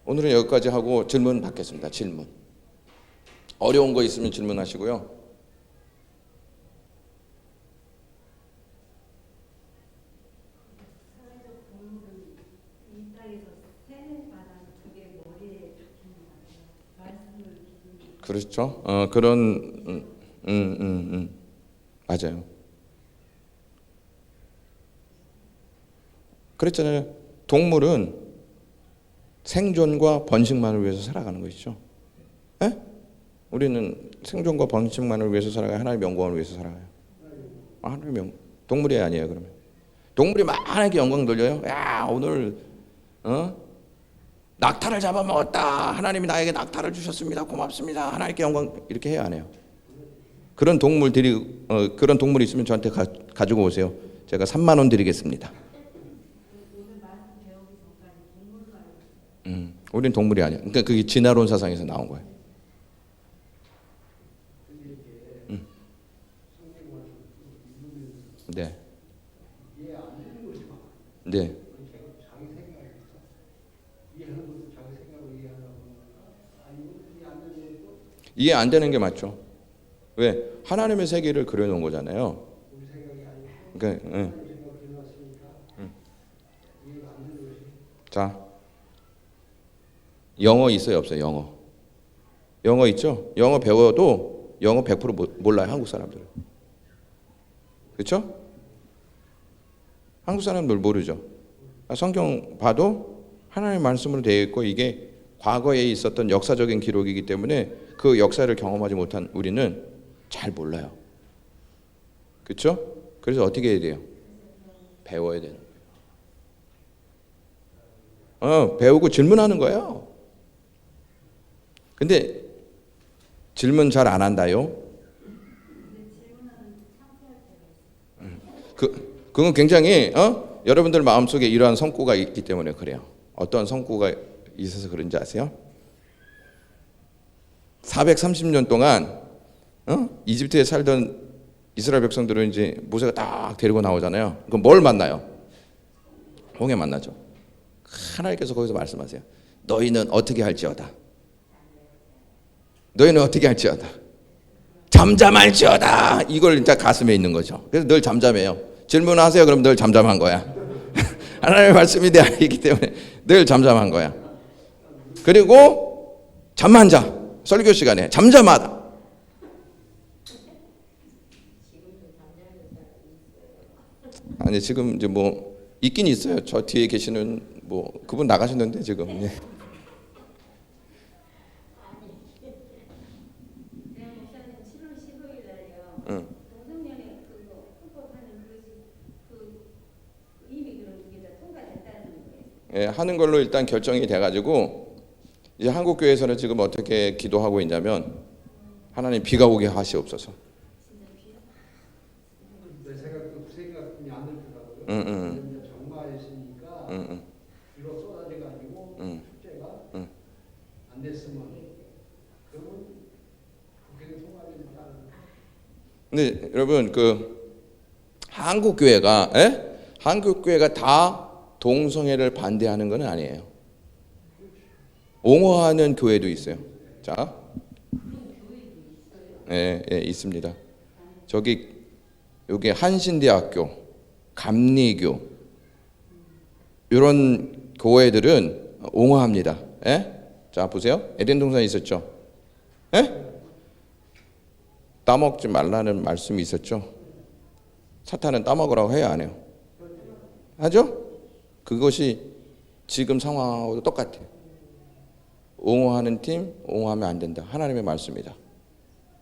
오늘은 여기까지 하고 질문 받겠습니다. 질문. 어려운 거 있으면 질문하시고요. 그렇죠. 그런 맞아요. 그랬잖아요. 동물은 생존과 번식만을 위해서 살아가는 것이죠. 에? 우리는 생존과 번식만을 위해서 살아가요. 하나님의 영광을 위해서 살아가요. 하나님의 영광. 동물이 아니에요. 그러면 동물이 만약에 영광 돌려요. 야 오늘 낙타를 잡아먹었다. 하나님이 나에게 낙타를 주셨습니다. 고맙습니다. 하나님께 영광. 이렇게 해야 안 해요. 그런 동물들이 그런 동물이 있으면 저한테 가지고 오세요. 제가 3만 원 드리겠습니다. 우린 동물이 아니야. 그러니까 그게 진화론 사상에서 나온 거예요. 네. 네. 이해 안 되는 게 맞죠. 왜? 하나님의 세계를 그려놓은 거잖아요. 그러니까, 자, 영어 있어요, 없어요? 영어 있죠? 영어 배워도 영어 100% 몰라요, 한국 사람들은. 그렇죠? 한국 사람들 모르죠. 성경 봐도 하나님의 말씀으로 되어 있고 이게 과거에 있었던 역사적인 기록이기 때문에 그 역사를 경험하지 못한 우리는 잘 몰라요. 그렇죠? 그래서 어떻게 해야 돼요? 배워야 되는 거예요. 배우고 질문하는 거예요. 근데 질문 잘 안 한다요. 그건 굉장히 여러분들 마음속에 이러한 성구가 있기 때문에 그래요. 어떤 성구가 있어서 그런지 아세요? 430년 동안 이집트에 살던 이스라엘 백성들은 이제 모세가 딱 데리고 나오잖아요. 그럼 뭘 만나요? 홍해 만나죠. 하나님께서 거기서 말씀하세요. 너희는 어떻게 할지어다. 너희는 어떻게 할지어다. 잠잠할지어다. 이걸 일단 가슴에 있는 거죠. 그래서 늘 잠잠해요. 질문하세요. 그럼 늘 잠잠한 거야. 하나님의 말씀이 내 안에 있기 때문에 늘 잠잠한 거야. 그리고 잠만 자. 설교 시간에 잠잠하다. 아니 지금 이제 뭐 있긴 있어요. 저 뒤에 계시는 뭐 그분 나가셨는데 지금. 예. 예, 하는 걸로 일단 결정이 돼가지고 이제 한국 교회에서는 지금 어떻게 기도하고 있냐면 하나님 비가 오게 하시옵소서. 내 생각이 안 들더라고요. 장마했으니까 비가 쏟아져가지고 축제가 안 됐으면 그러면 국회의원 통과되는 따른. 근데 여러분 한국 교회가 다 동성애를 반대하는 건 아니에요. 옹호하는 교회도 있어요. 자, 예, 있습니다. 여기 한신대학교, 감리교 이런 교회들은 옹호합니다. 예? 자 보세요. 에덴 동산에 있었죠. 예? 따먹지 말라는 말씀이 있었죠. 사탄은 따먹으라고 해야 안 해요? 하죠? 그것이 지금 상황하고도 똑같아요. 옹호하는 팀, 옹호하면 안 된다. 하나님의 말씀이다.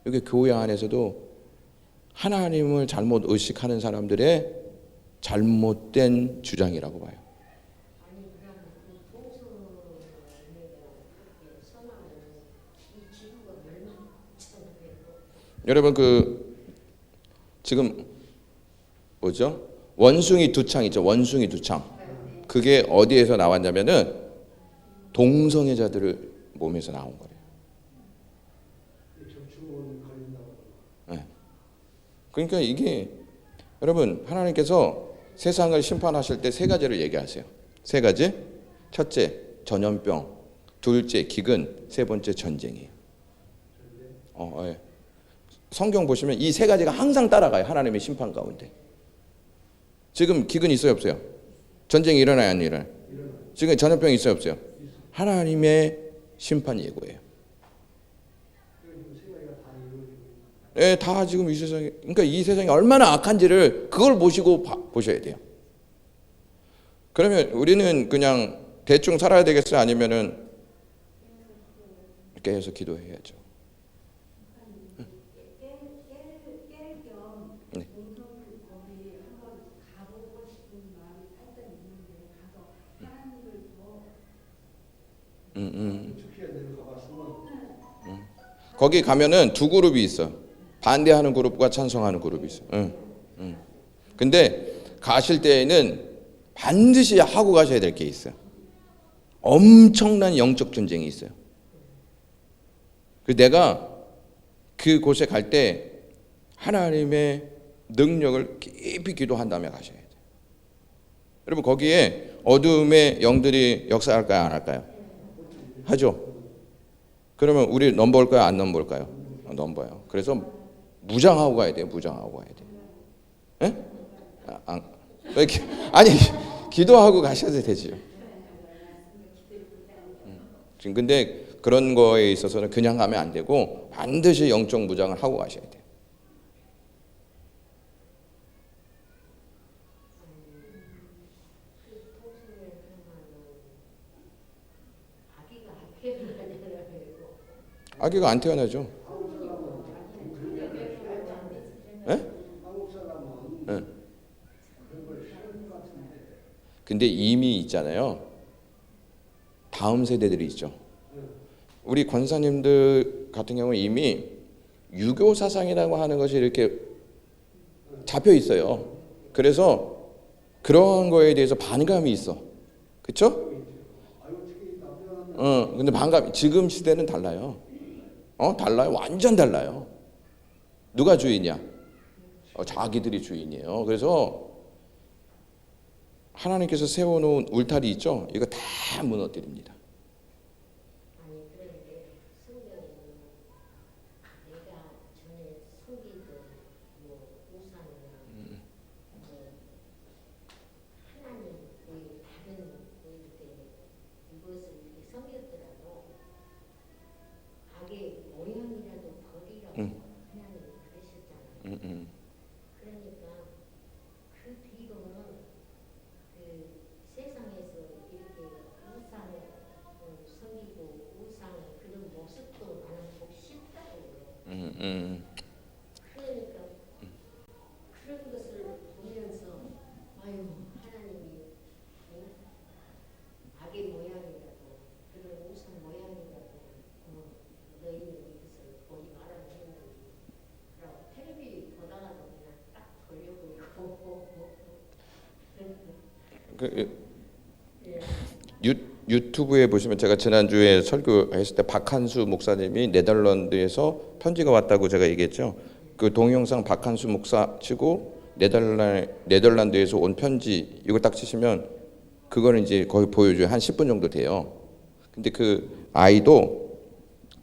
여기 교회 안에서도 하나님을 잘못 의식하는 사람들의 잘못된 주장이라고 봐요. 여러분 지금 뭐죠? 원숭이 두 창 있죠. 원숭이 두 창. 그게 어디에서 나왔냐면은 동성애자들의 몸에서 나온 거예요. 네. 그러니까 이게 여러분 하나님께서 세상을 심판하실 때 세 가지를 얘기하세요. 세 가지. 첫째 전염병, 둘째 기근, 세 번째 전쟁이에요. 예. 성경 보시면 이 세 가지가 항상 따라가요. 하나님의 심판 가운데. 지금 기근 있어요, 없어요? 전쟁이 일어나요, 안 일어나요? 지금 전염병이 있어요, 없어요? 하나님의 심판 예고예요. 예, 다 지금 이 세상에, 그러니까 이 세상이 얼마나 악한지를 그걸 보시고 보셔야 돼요. 그러면 우리는 그냥 대충 살아야 되겠어요? 아니면은 이렇게 해서 기도해야죠. 네. 거기 가면은 두 그룹이 있어. 반대하는 그룹과 찬성하는 그룹이 있어. 근데 가실 때에는 반드시 하고 가셔야 될 게 있어요. 엄청난 영적 전쟁이 있어요. 내가 그곳에 갈 때 하나님의 능력을 깊이 기도한 다음에 가셔야 돼요. 여러분 거기에 어둠의 영들이 역사할까요? 안 할까요? 하죠. 그러면 우리 넘버올까요? 안 넘버올까요? 넘버요. 그래서 무장하고 가야 돼요. 무장하고 가야 돼요. 예? 아니 기도하고 가셔도 되지요. 지금 근데 그런 거에 있어서는 그냥 가면 안 되고 반드시 영적 무장을 하고 가셔야 돼요. 아기가 안 태어나죠. 예? 한국 사람은 예. 그런 걸 싫은 것 같은데. 근데 이미 있잖아요. 다음 세대들이 있죠. 우리 권사님들 같은 경우는 이미 유교 사상이라고 하는 것이 이렇게 잡혀 있어요. 그래서 그런 거에 대해서 반감이 있어. 그렇죠? 근데 반감. 지금 시대는 달라요. 달라요. 완전 달라요. 누가 주인이야? 자기들이 주인이에요. 그래서 하나님께서 세워놓은 울타리 있죠? 이거 다 무너뜨립니다. 아니 그런데 성경에는 내가 전에 섬기던 뭐 우상이나 뭐 하나님의 다른 일들 이것을 이렇게 섬겼더라도 악의 모양이라도 버리라고 하나님이 그러셨잖아요. 그러니까 그 뒤로는 그 세상에서 이렇게 우상을 섬기고 우상 그런 모습도 나는 보기 싫다고 그래요. 그러니까 그런 것을 보면서 아유 하나님이 악의 모양이라도 그런 우상 모양이라도 너희는 이것을 보지 말아야 했는지 그러고 텔레비 보다가도 그냥 딱 걸려버리고 유튜브에 보시면 제가 지난주에 설교했을 때 박한수 목사님이 네덜란드에서 편지가 왔다고 제가 얘기했죠. 그 동영상 박한수 목사 치고 네덜란드에서 온 편지 이거 딱 치시면 그거는 이제 거의 보여줘요. 한 10분 정도 돼요. 근데 그 아이도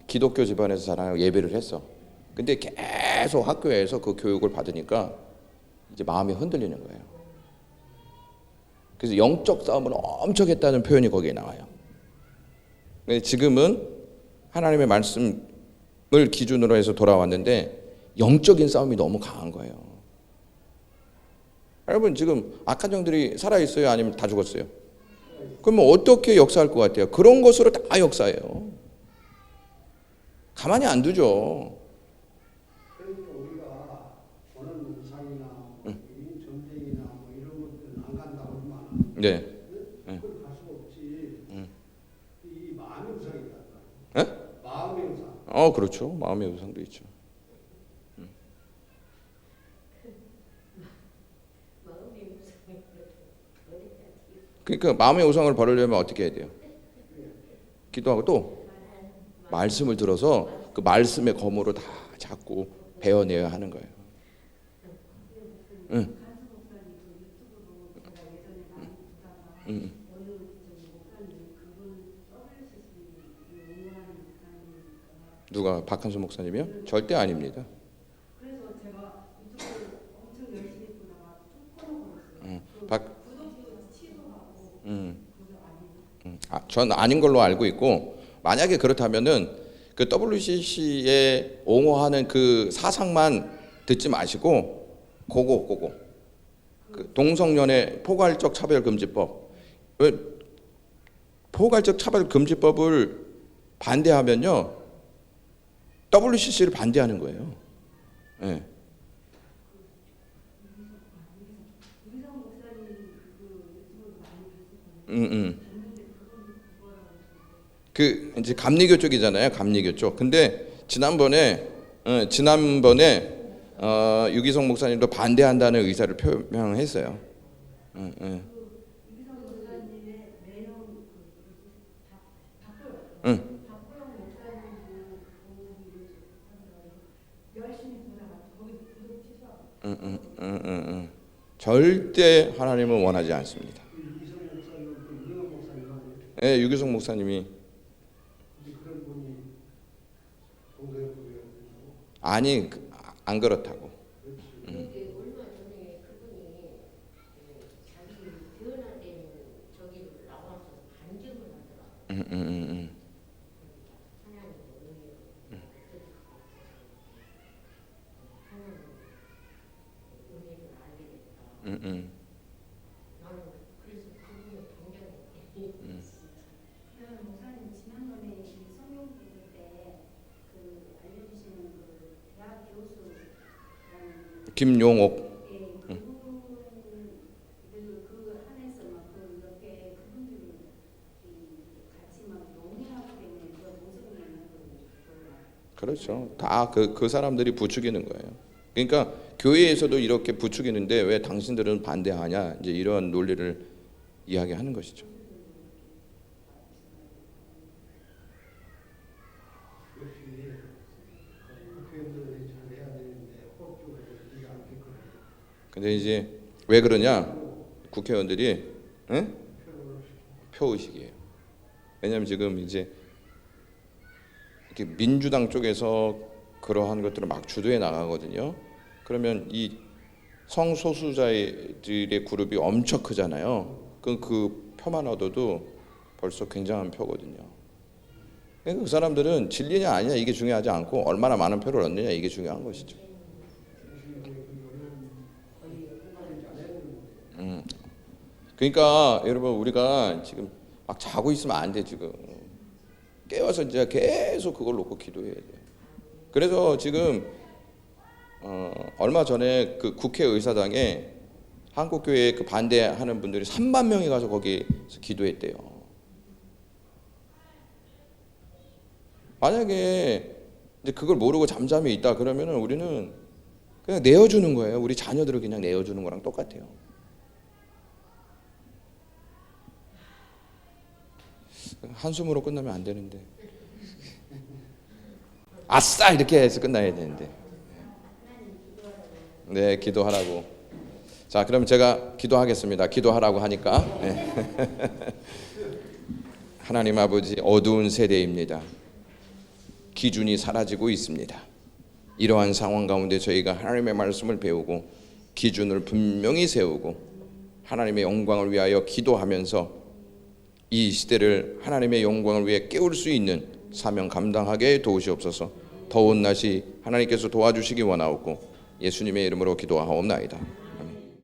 기독교 집안에서 자라고 예배를 했어. 근데 계속 학교에서 그 교육을 받으니까 이제 마음이 흔들리는 거예요. 그래서 영적 싸움을 엄청 했다는 표현이 거기에 나와요. 근데 지금은 하나님의 말씀을 기준으로 해서 돌아왔는데 영적인 싸움이 너무 강한 거예요. 여러분 지금 악한 영들이 살아있어요? 아니면 다 죽었어요? 그러면 어떻게 역사할 것 같아요? 그런 것으로 다 역사해요. 가만히 안 두죠. 그러니까 우리가 오늘 우상이나 이 전쟁이나 뭐 이런 것들은 안 간다고 하지만 네. 그걸 갈 수가 없지. 이 마음의 우상이다. 네? 마음의 우상. 그렇죠. 마음의 우상도 있죠. 마음의 우상이 어디까지 그러니까 마음의 우상을 버리려면 어떻게 해야 돼요? 기도하고 또 말씀을 들어서 그 말씀의 검으로 다 잡고 베어내야 하는 거예요. 응. 누가 박한수 목사님이요? 절대 아닙니다. 그래서 제가 유튜브를 엄청 열심히 보다가 쭉 끊어버렸어요. 구독도 취소하고 그거 아니에요. 전 아닌 걸로 알고 있고 만약에 그렇다면은 그 WCC에 옹호하는 그 사상만 듣지 마시고 그거 그 동성연애 포괄적 차별금지법 왜 포괄적 차별금지법을 반대하면요 WCC를 반대하는 거예요. 네. 유기성 목사님 그 유튜브도 많이 봤었거든요. 그 이제 감리교 쪽이잖아요. 감리교 쪽. 근데 지난번에 유기성 목사님도 반대한다는 의사를 표명했어요. 유기성 목사님의 매형 박보영 목사님도 보기를 하더라고요. 열심히 보다가 거기 구독 취소하고. 절대 하나님은 원하지 않습니다. 이성 목사님, 유경 목사님 아니에요? 네, 유기성 목사님이 근데 그런 분이 동성애 부부가 아니 안 그렇다고. 근데 얼마 전에 그분이 자기 변화된 저기를 나와서 간증을 하더라고요. 나는 그래서 그분을 굉장히 그러면 목사님 지난번에 이 성경 부를 때그 알려주시는 그 대학 교수라는 김용옥. 예, 그분들 그 안에서 막그 옆에 그분들 같이 막 농해하고 있는 그 모습을 그렇죠. 다 그 사람들이 부추기는 거예요. 그러니까 교회에서도 이렇게 부추기는데 왜 당신들은 반대하냐? 이제 이런 논리를 이야기하는 것이죠. 역시 국회의원들이 잘해야 되는데 법적으로 이게 않겠거든요. 근데 이제 왜 그러냐? 국회의원들이 응? 표의식이에요. 왜냐하면 지금 이제 이렇게 민주당 쪽에서 그러한 것들을 막 주도해 나가거든요. 그러면 이 성소수자들의 그룹이 엄청 크잖아요. 그 표만 얻어도 벌써 굉장한 표거든요. 그러니까 그 사람들은 진리냐 아니냐 이게 중요하지 않고 얼마나 많은 표를 얻느냐 이게 중요한 것이죠. 그러니까 여러분 우리가 지금 막 자고 있으면 안 돼. 지금 깨워서 이제 계속 그걸 놓고 기도해야 돼. 그래서 지금 얼마 전에 그 국회의사당에 한국교회 그 반대하는 분들이 3만 명이 가서 거기서 기도했대요. 만약에 이제 그걸 모르고 잠잠히 있다 그러면은 우리는 그냥 내어주는 거예요. 우리 자녀들을 그냥 내어주는 거랑 똑같아요. 한숨으로 끝나면 안 되는데. 아싸 이렇게 해서 끝나야 되는데. 네, 기도하라고. 자, 그럼 제가 기도하겠습니다. 기도하라고 하니까. 네. 하나님 아버지, 어두운 세대입니다. 기준이 사라지고 있습니다. 이러한 상황 가운데 저희가 하나님의 말씀을 배우고 기준을 분명히 세우고 하나님의 영광을 위하여 기도하면서 이 시대를 하나님의 영광을 위해 깨울 수 있는 사명 감당하게 도우시옵소서. 더운 날씨 하나님께서 도와주시기 원하옵고 예수님의 이름으로 기도하옵나이다.